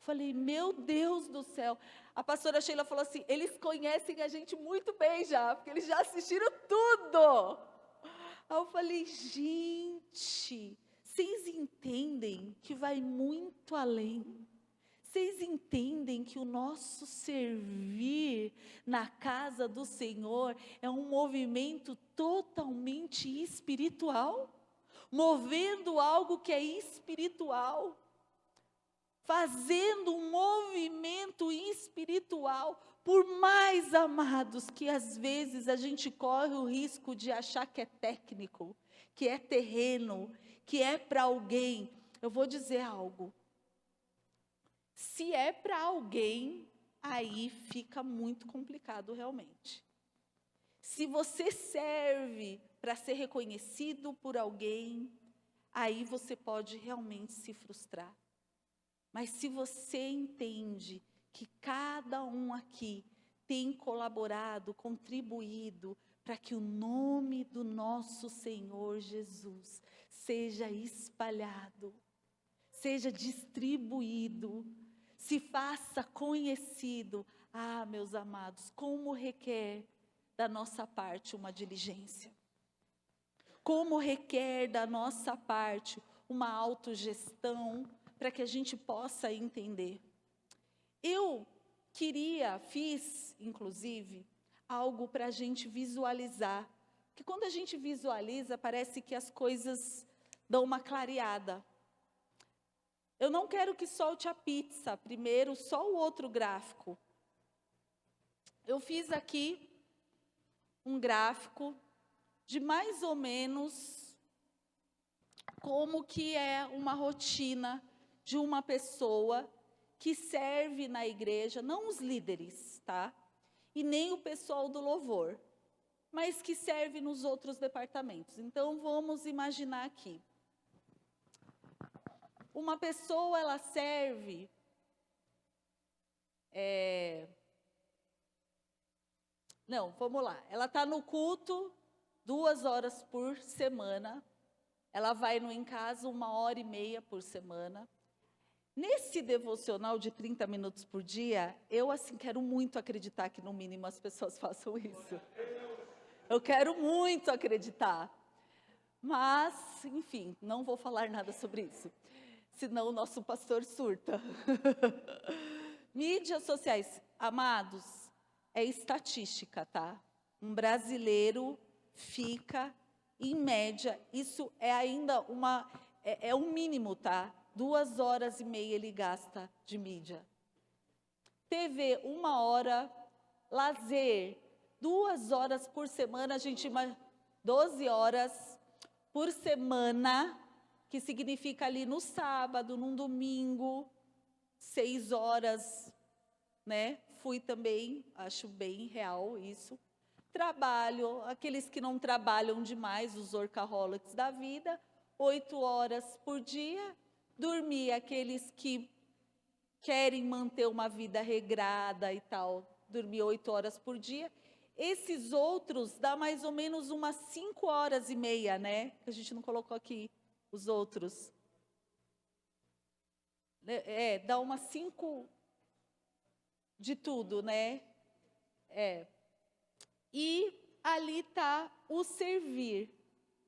S1: Falei: meu Deus do céu. A pastora Sheila falou assim: eles conhecem a gente muito bem já, porque eles já assistiram tudo. Aí eu falei: gente, vocês entendem que vai muito além. Vocês entendem que o nosso servir na casa do Senhor é um movimento totalmente espiritual? Movendo algo que é espiritual, fazendo um movimento espiritual, por mais, amados, que às vezes a gente corre o risco de achar que é técnico, que é terreno, que é para alguém. Eu vou dizer algo. Se é para alguém, aí fica muito complicado realmente. Se você serve para ser reconhecido por alguém, aí você pode realmente se frustrar. Mas se você entende que cada um aqui tem colaborado, contribuído, para que o nome do nosso Senhor Jesus seja espalhado, seja distribuído, se faça conhecido. Ah, meus amados, como requer da nossa parte uma diligência. Como requer da nossa parte uma autogestão para que a gente possa entender. Eu fiz, inclusive, algo para a gente visualizar. Que quando a gente visualiza, parece que as coisas dão uma clareada. Eu não quero que solte a pizza, primeiro só o outro gráfico. Eu fiz aqui um gráfico de mais ou menos como que é uma rotina de uma pessoa que serve na igreja, não os líderes, tá? E nem o pessoal do louvor, mas que serve nos outros departamentos. Então, vamos imaginar aqui. Uma pessoa, ela serve Não, vamos lá. Ela está no culto 2 horas por semana. Ela vai no em casa 1h30 por semana. Nesse devocional de 30 minutos por dia, eu assim quero muito acreditar que no mínimo as pessoas façam isso. Eu quero muito acreditar. Mas, enfim, não vou falar nada sobre isso. Senão o nosso pastor surta. Mídias sociais, amados, é estatística, tá? Um brasileiro fica, em média, isso é ainda é um mínimo, tá? 2h30 ele gasta de mídia. TV, 1 hora. Lazer, 2 horas por semana, 12 horas por semana, que significa ali no sábado, num domingo, 6 horas, né? Fui também, acho bem real isso. Trabalho, aqueles que não trabalham demais, os workaholics da vida, 8 horas por dia. Dormir, aqueles que querem manter uma vida regrada e tal, dormir 8 horas por dia. Esses outros dá mais ou menos umas 5h30, né? A gente não colocou aqui os outros. Dá umas 5 de tudo, né? E ali está o servir,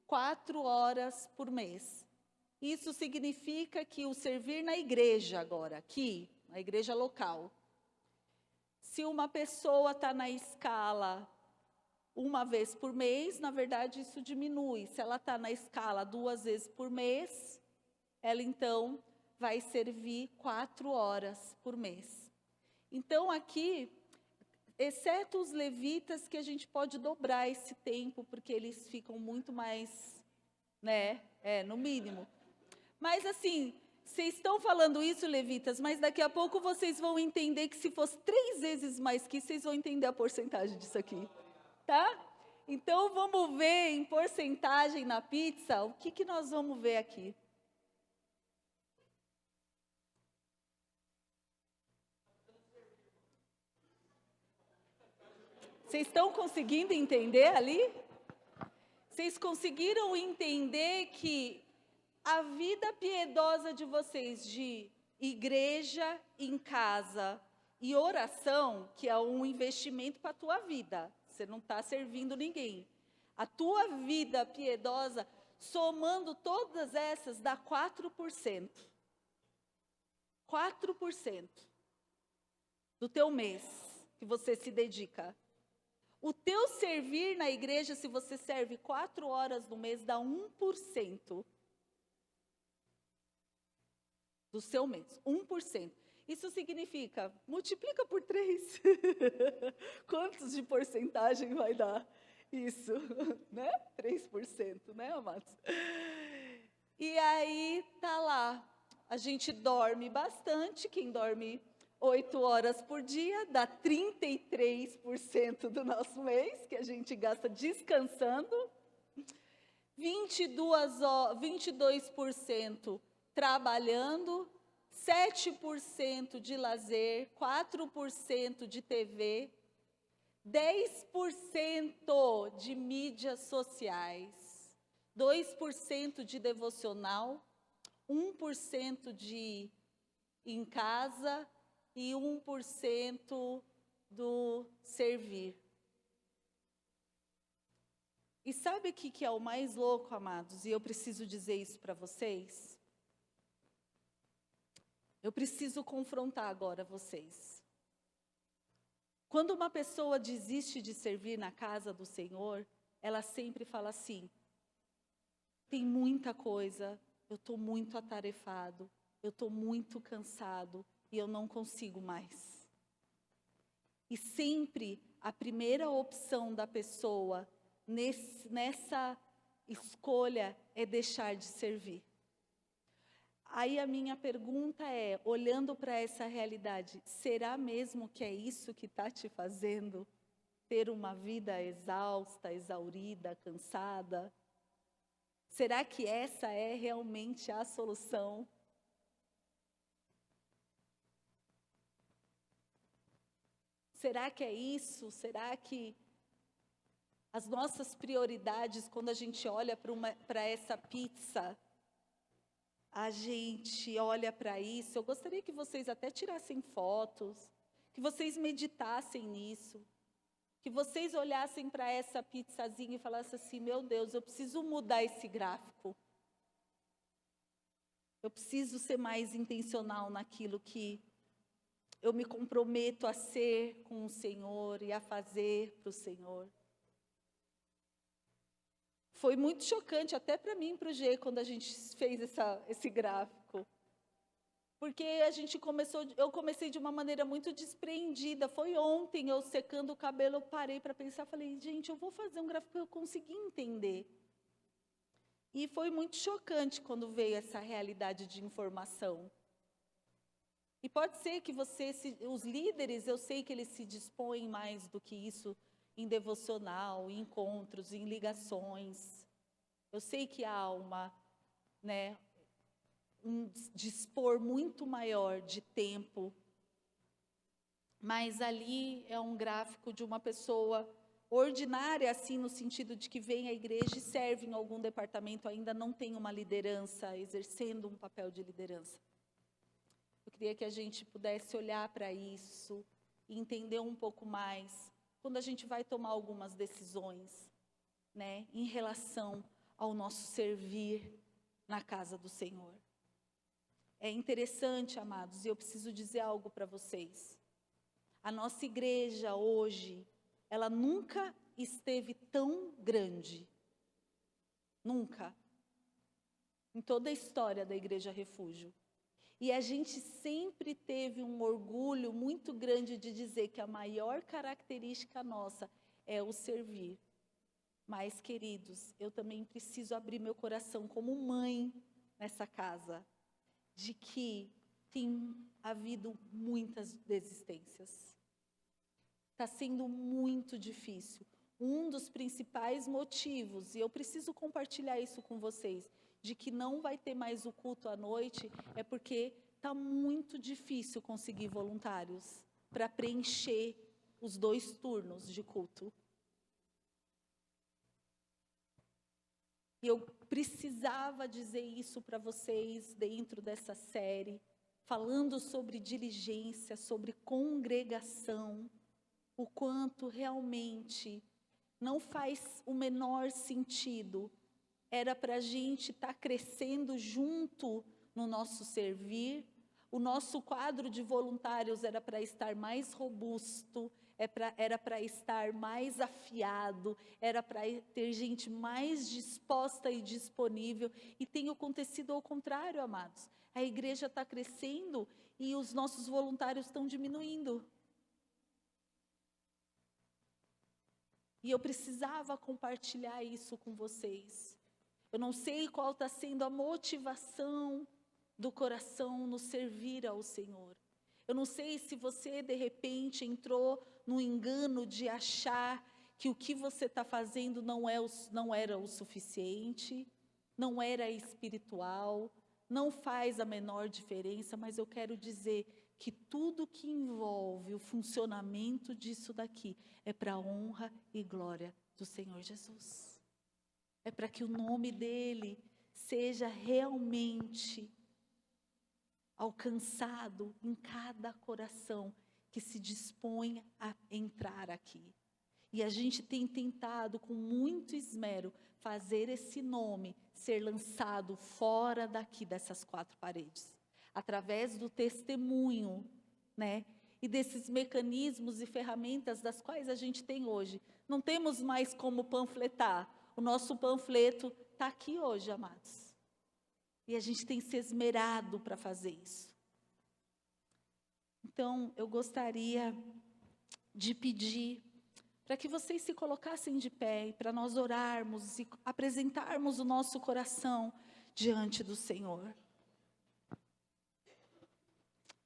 S1: 4 horas por mês. Isso significa que o servir na igreja agora, aqui, na igreja local. Se uma pessoa está na escala 1 vez por mês, na verdade isso diminui. Se ela está na escala 2 vezes por mês, ela então vai servir 4 horas por mês. Então aqui, exceto os levitas, que a gente pode dobrar esse tempo, porque eles ficam muito mais, né, no mínimo. Mas assim, vocês estão falando isso, levitas, mas daqui a pouco vocês vão entender que se fosse 3 vezes mais que isso, vocês vão entender a porcentagem disso aqui, tá? Então, vamos ver em porcentagem na pizza, o que nós vamos ver aqui? Vocês estão conseguindo entender ali? Vocês conseguiram entender que a vida piedosa de vocês, de igreja em casa e oração, que é um investimento para a tua vida, você não está servindo ninguém. A tua vida piedosa, somando todas essas, dá 4%. 4% do teu mês que você se dedica. O teu servir na igreja, se você serve 4 horas no mês, dá 1% do seu mês. 1%. Isso significa, multiplica por 3. Quantos de porcentagem vai dar isso? Né? 3%, né, amados? E aí, tá lá. A gente dorme bastante, quem dorme 8 horas por dia, dá 33% do nosso mês, que a gente gasta descansando. 22% trabalhando, 7% de lazer, 4% de TV, 10% de mídias sociais, 2% de devocional, 1% de em casa e 1% do servir. E sabe o que é o mais louco, amados? E eu preciso dizer isso para vocês. Eu preciso confrontar agora vocês. Quando uma pessoa desiste de servir na casa do Senhor, ela sempre fala assim: tem muita coisa, eu estou muito atarefado, eu estou muito cansado e eu não consigo mais. E sempre a primeira opção da pessoa nessa escolha é deixar de servir. Aí a minha pergunta é, olhando para essa realidade, será mesmo que é isso que está te fazendo ter uma vida exausta, exaurida, cansada? Será que essa é realmente a solução? Será que é isso? Será que as nossas prioridades, quando a gente olha para essa pizza, a gente olha para isso? Eu gostaria que vocês até tirassem fotos, que vocês meditassem nisso, que vocês olhassem para essa pizzazinha e falassem assim: meu Deus, eu preciso mudar esse gráfico. Eu preciso ser mais intencional naquilo que eu me comprometo a ser com o Senhor e a fazer para o Senhor. Foi muito chocante até para mim e para o G quando a gente fez esse gráfico. Porque eu comecei de uma maneira muito despreendida. Foi ontem, eu secando o cabelo, eu parei para pensar, falei, gente, eu vou fazer um gráfico que eu consegui entender. E foi muito chocante quando veio essa realidade de informação. E pode ser que os líderes, eu sei que eles se dispõem mais do que isso em devocional, em encontros, em ligações. Eu sei que há um dispor muito maior de tempo, mas ali é um gráfico de uma pessoa ordinária, assim, no sentido de que vem à igreja e serve em algum departamento, ainda não tem uma liderança, exercendo um papel de liderança. Eu queria que a gente pudesse olhar para isso e entender um pouco mais, quando a gente vai tomar algumas decisões, né, em relação ao nosso servir na casa do Senhor. É interessante, amados, e eu preciso dizer algo para vocês. A nossa igreja hoje, ela nunca esteve tão grande. Nunca. Em toda a história da Igreja Refúgio. E a gente sempre teve um orgulho muito grande de dizer que a maior característica nossa é o servir. Mas, queridos, eu também preciso abrir meu coração como mãe nessa casa, de que tem havido muitas desistências. Está sendo muito difícil. Um dos principais motivos, e eu preciso compartilhar isso com vocês, de que não vai ter mais o culto à noite, é porque está muito difícil conseguir voluntários para preencher os 2 turnos de culto. E eu precisava dizer isso para vocês dentro dessa série, falando sobre diligência, sobre congregação, o quanto realmente não faz o menor sentido. Era para a gente estar crescendo junto no nosso servir, O nosso quadro de voluntários era para estar mais robusto, era para estar mais afiado, era para ter gente mais disposta e disponível. E tem acontecido ao contrário, amados. A igreja está crescendo e os nossos voluntários estão diminuindo. E eu precisava compartilhar isso com vocês. Eu não sei qual está sendo a motivação do coração no servir ao Senhor. Eu não sei se você, de repente, entrou no engano de achar que o que você está fazendo não era o suficiente, não era espiritual, não faz a menor diferença, mas eu quero dizer que tudo que envolve o funcionamento disso daqui é para a honra e glória do Senhor Jesus. É para que o nome dele seja realmente alcançado em cada coração que se dispõe a entrar aqui. E a gente tem tentado com muito esmero fazer esse nome ser lançado fora daqui dessas 4 paredes, através do testemunho, né? E desses mecanismos e ferramentas das quais a gente tem hoje. Não temos mais como panfletar. O nosso panfleto está aqui hoje, amados. E a gente tem se esmerado para fazer isso. Então, eu gostaria de pedir para que vocês se colocassem de pé e para nós orarmos e apresentarmos o nosso coração diante do Senhor.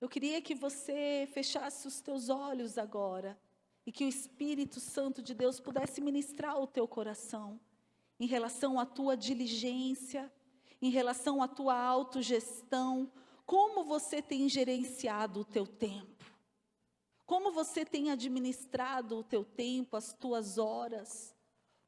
S1: Eu queria que você fechasse os teus olhos agora e que o Espírito Santo de Deus pudesse ministrar o teu coração em relação à tua diligência, em relação à tua autogestão, como você tem gerenciado o teu tempo, como você tem administrado o teu tempo, as tuas horas,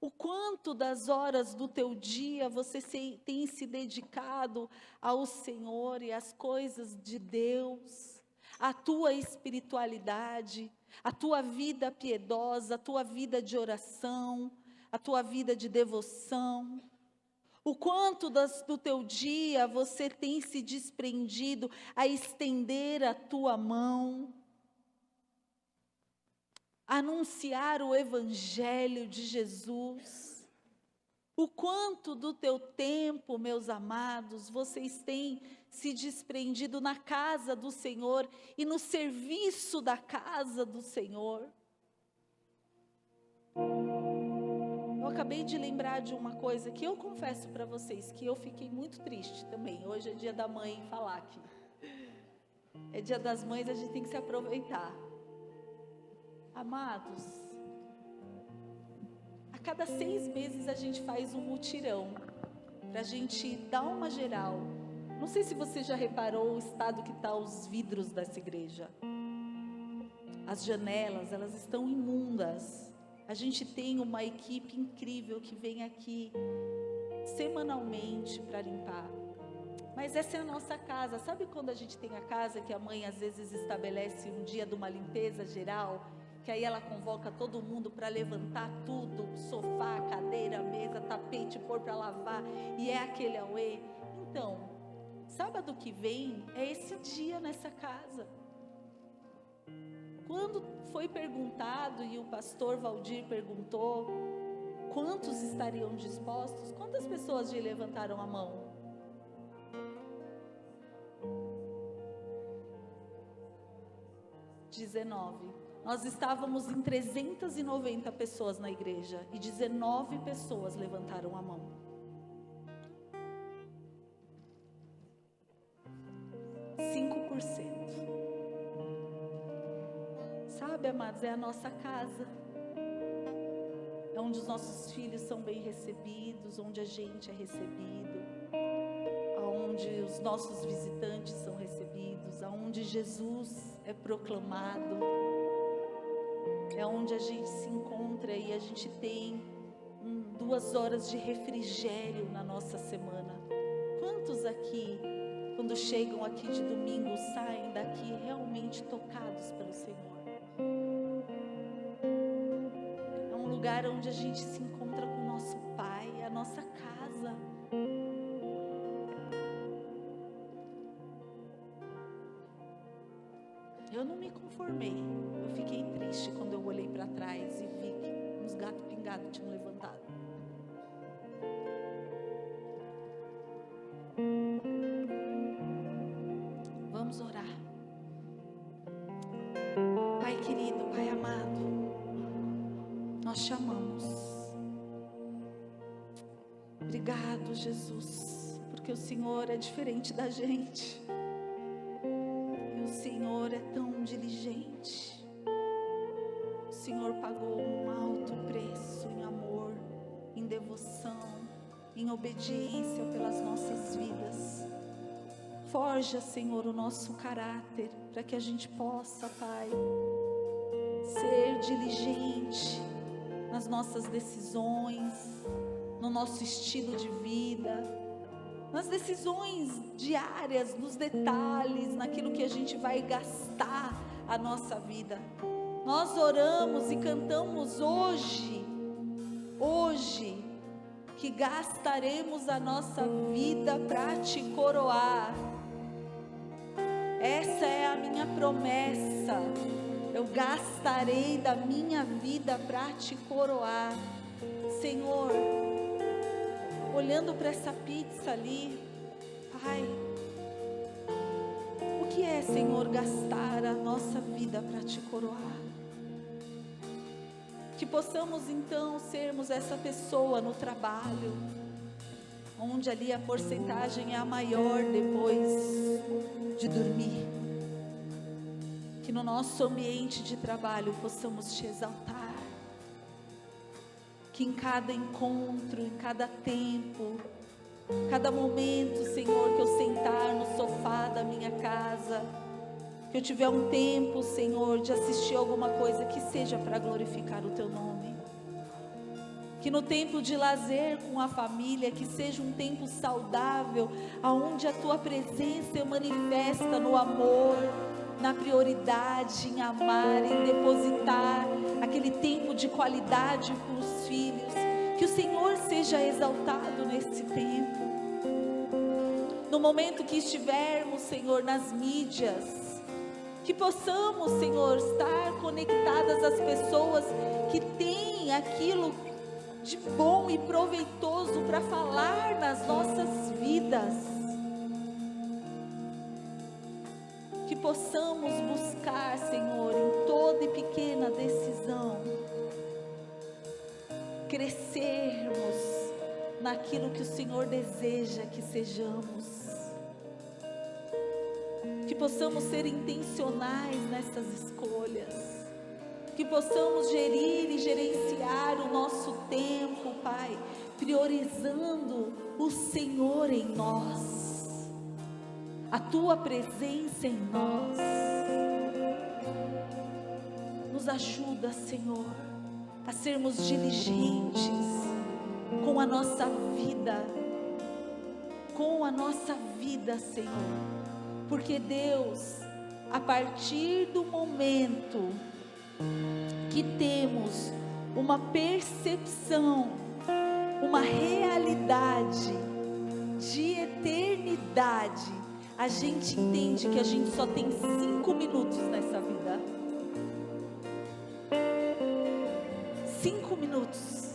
S1: o quanto das horas do teu dia você tem se dedicado ao Senhor e às coisas de Deus, a tua espiritualidade, a tua vida piedosa, a tua vida de oração, a tua vida de devoção. O quanto do teu dia você tem se desprendido a estender a tua mão, a anunciar o Evangelho de Jesus. O quanto do teu tempo, meus amados, vocês têm se desprendido na casa do Senhor e no serviço da casa do Senhor. Eu acabei de lembrar de uma coisa que eu confesso para vocês, que eu fiquei muito triste também. Hoje é dia da mãe falar aqui. É dia das mães, a gente tem que se aproveitar. Amados, a cada 6 meses a gente faz um mutirão, para a gente dar uma geral. Não sei se você já reparou o estado que está os vidros dessa igreja. As janelas, elas estão imundas. A gente tem uma equipe incrível que vem aqui semanalmente para limpar. Mas essa é a nossa casa. Sabe quando a gente tem a casa que a mãe às vezes estabelece um dia de uma limpeza geral? Que aí ela convoca todo mundo para levantar tudo, sofá, cadeira, mesa, tapete, pôr para lavar, e é aquele auê. Então, sábado que vem é esse dia nessa casa. Quando foi perguntado, e o pastor Valdir perguntou, quantos estariam dispostos? Quantas pessoas já levantaram a mão? 19. Nós estávamos em 390 pessoas na igreja e 19 pessoas levantaram a mão. Sabe, amados, é a nossa casa. É onde os nossos filhos são bem recebidos, onde a gente é recebido, onde os nossos visitantes são recebidos, onde Jesus é proclamado. É onde a gente se encontra e a gente tem 2 horas de refrigério na nossa semana. Quantos aqui, quando chegam aqui de domingo, saem daqui realmente tocados pelo Senhor? É um lugar onde a gente se encontra com o nosso Pai, a nossa casa. Eu não me conformei. Eu fiquei triste quando eu olhei para trás e vi que uns gatos pingados tinham levantado. Vamos orar. Pai querido, Pai amado, nós te amamos. Obrigado, Jesus, porque o Senhor é diferente da gente. E o Senhor é tão diligente. O Senhor pagou um alto preço em amor, em devoção, em obediência pelas nossas vidas. Forja, Senhor, o nosso caráter, para que a gente possa, Pai, ser diligente nas nossas decisões, no nosso estilo de vida, nas decisões diárias, nos detalhes, naquilo que a gente vai gastar a nossa vida. Nós oramos e cantamos hoje, que gastaremos a nossa vida para te coroar. Essa é a minha promessa. Eu gastarei da minha vida para te coroar. Senhor, olhando para essa pizza ali, Pai, o que é, Senhor, gastar a nossa vida para te coroar? Que possamos então sermos essa pessoa no trabalho, onde ali a porcentagem é a maior depois de dormir. Que no nosso ambiente de trabalho possamos te exaltar. Que em cada encontro, em cada tempo, cada momento, Senhor, que eu sentar no sofá da minha casa, que eu tiver um tempo, Senhor, de assistir alguma coisa, que seja para glorificar o Teu nome. Que no tempo de lazer com a família, que seja um tempo saudável, aonde a Tua presença eu manifesta no amor, na prioridade, em amar, em depositar aquele tempo de qualidade para os filhos. Que o Senhor seja exaltado nesse tempo. No momento que estivermos, Senhor, nas mídias, que possamos, Senhor, estar conectadas às pessoas que têm aquilo de bom e proveitoso para falar nas nossas vidas. Que possamos buscar, Senhor, em toda e pequena decisão, crescermos naquilo que o Senhor deseja que sejamos. Que possamos ser intencionais nessas escolhas. Que possamos gerir e gerenciar o nosso tempo, Pai, priorizando o Senhor em nós, a Tua presença em nós. Nos ajuda, Senhor, a sermos diligentes com a nossa vida, Senhor. Porque Deus, a partir do momento que temos uma percepção, uma realidade de eternidade, a gente entende que a gente só tem 5 minutos nessa vida. 5 minutos.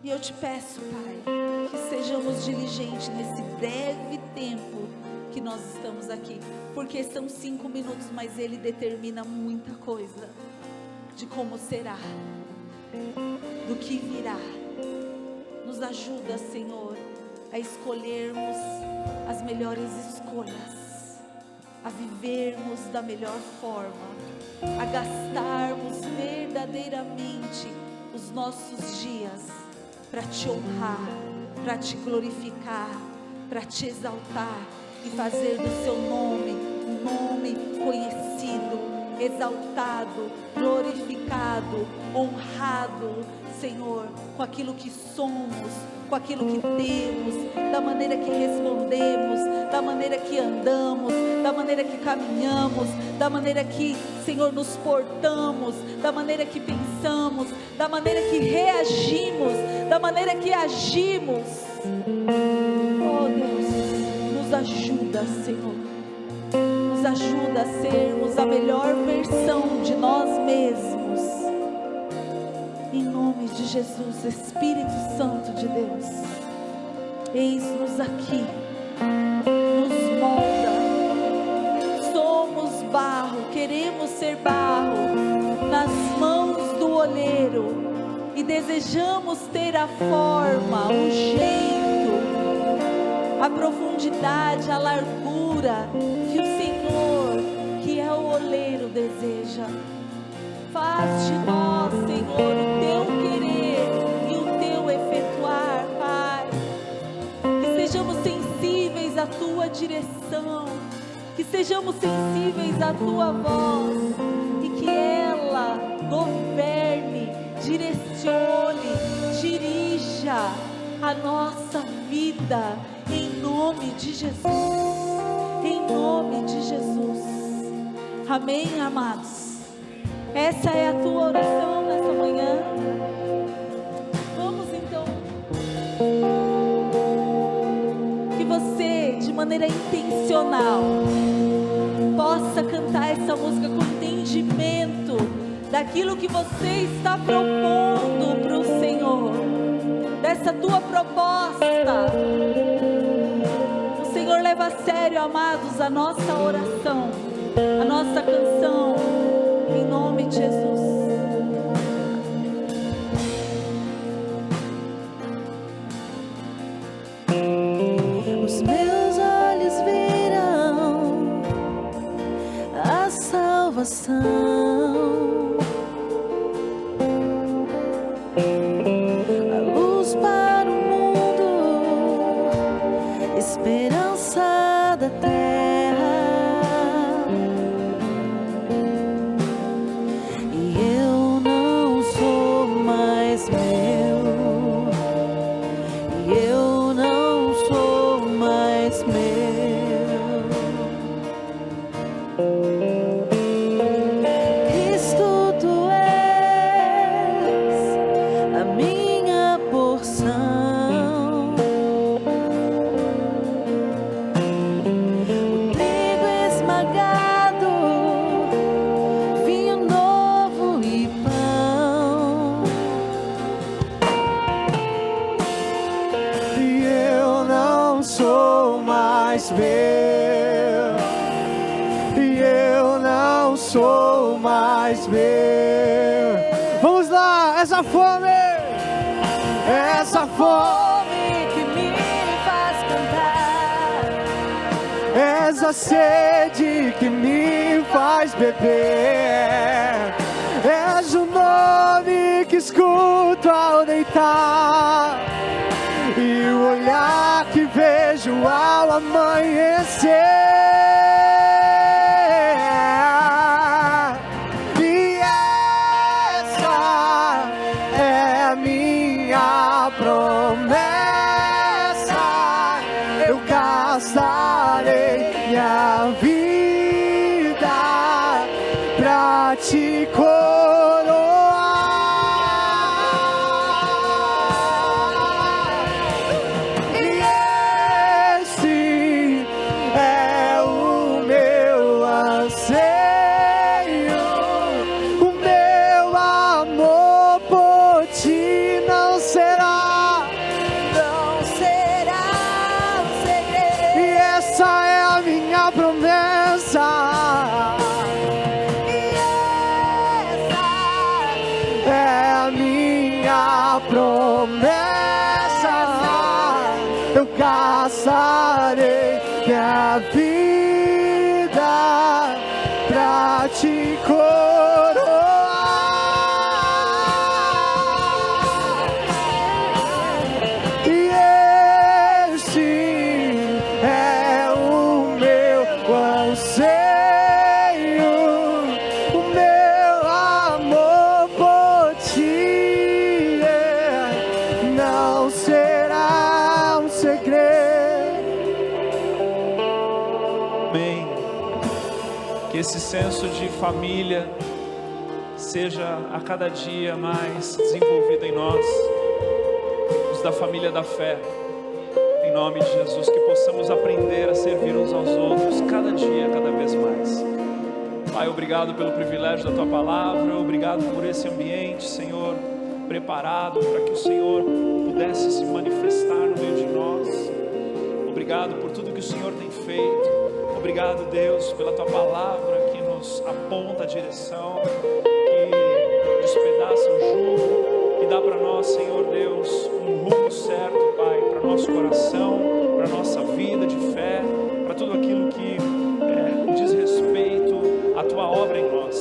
S1: E eu te peço, Pai, que sejamos diligentes nesse breve tempo que nós estamos aqui, porque são 5 minutos, mas Ele determina muita coisa, de como será, do que virá. Nos ajuda, Senhor, a escolhermos as melhores escolhas, a vivermos da melhor forma, a gastarmos verdadeiramente os nossos dias para te honrar, para te glorificar, para te exaltar e fazer do seu nome um nome conhecido, exaltado, glorificado, honrado, Senhor, com aquilo que somos, com aquilo que temos, da maneira que respondemos, da maneira que andamos, da maneira que caminhamos, da maneira que, Senhor, nos portamos, da maneira que pensamos, da maneira que reagimos, da maneira que agimos. Oh Deus, nos ajuda, Senhor, nos ajuda a sermos a melhor versão de nós mesmos. Em nome de Jesus, Espírito Santo de Deus, eis-nos aqui, nos molda. Somos barro, queremos ser barro nas mãos do olheiro e desejamos ter a forma, o jeito, a profundidade, a largura que o Senhor, que é o oleiro, deseja. Faz de nós, Senhor, o teu querer e o teu efetuar, Pai. Que sejamos sensíveis à tua direção, que sejamos sensíveis à tua voz e que ela governe, direcione, dirija a nossa vida, em nome de Jesus, em nome de Jesus. Amém, amados? Essa é a tua oração nessa manhã. Vamos então, que você, de maneira intencional, possa cantar essa música com entendimento daquilo que você está propondo para o Senhor, dessa tua proposta. O Senhor leva a sério, amados, a nossa oração, a nossa canção, em nome de Jesus.
S2: Os meus olhos verão a salvação, a luz para o mundo, esperança da terra. E eu não sou mais meu, e eu não sou mais meu. Cristo, tu és a minha porção. O trigo esmagado, vinho novo e pão.
S3: E eu não sou mais meu, e eu não sou mais meu. Vamos lá, essa fome
S2: Que me faz cantar,
S3: essa sede que me faz beber. És o nome que escuto ao deitar, e o olhar que vejo ao amanhecer. E essa é a minha promessa: eu gastarei minha vida pra te coroar. E esse é o meu anseio, o meu amor por ti não será
S2: um segredo.
S3: E essa é a minha promessa.
S2: E essa
S3: É a minha promessa. Eu gastarei minha vida pra te coroar. E este é o meu anseio, o meu amor por ti não será um segredo.
S4: Amém. Que esse senso de família seja a cada dia mais desenvolvido em nós, os da família da fé. Em nome de Jesus, que possamos aprender a servir uns aos outros, cada dia, cada vez mais. Pai, obrigado pelo privilégio da Tua palavra, obrigado por esse ambiente, Senhor, preparado para que o Senhor pudesse se manifestar no meio de nós. Obrigado por tudo que o Senhor tem feito. Obrigado, Deus, pela Tua palavra que nos aponta a direção, que despedaça o jugo, que dá para nós, Senhor Deus, um rumo certo, Pai, para nosso coração, para nossa vida de fé, para tudo aquilo que diz respeito à Tua obra em nós.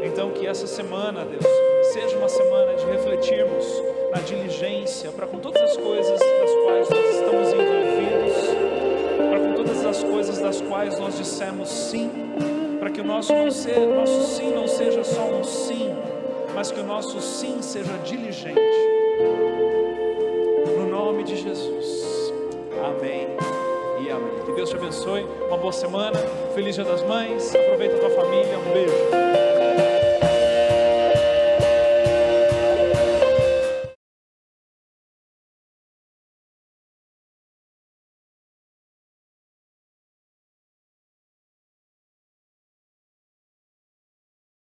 S4: Então que essa semana, Deus, seja uma semana de refletirmos na diligência para com todas as coisas das quais nós estamos envolvidos, para com todas as coisas das quais nós dissemos sim, para que o nosso sim não seja só um sim, mas que o nosso sim seja diligente. No nome de Jesus. Amém e amém. Que Deus te abençoe. Uma boa semana. Feliz Dia das Mães. Aproveita a tua família. Um beijo.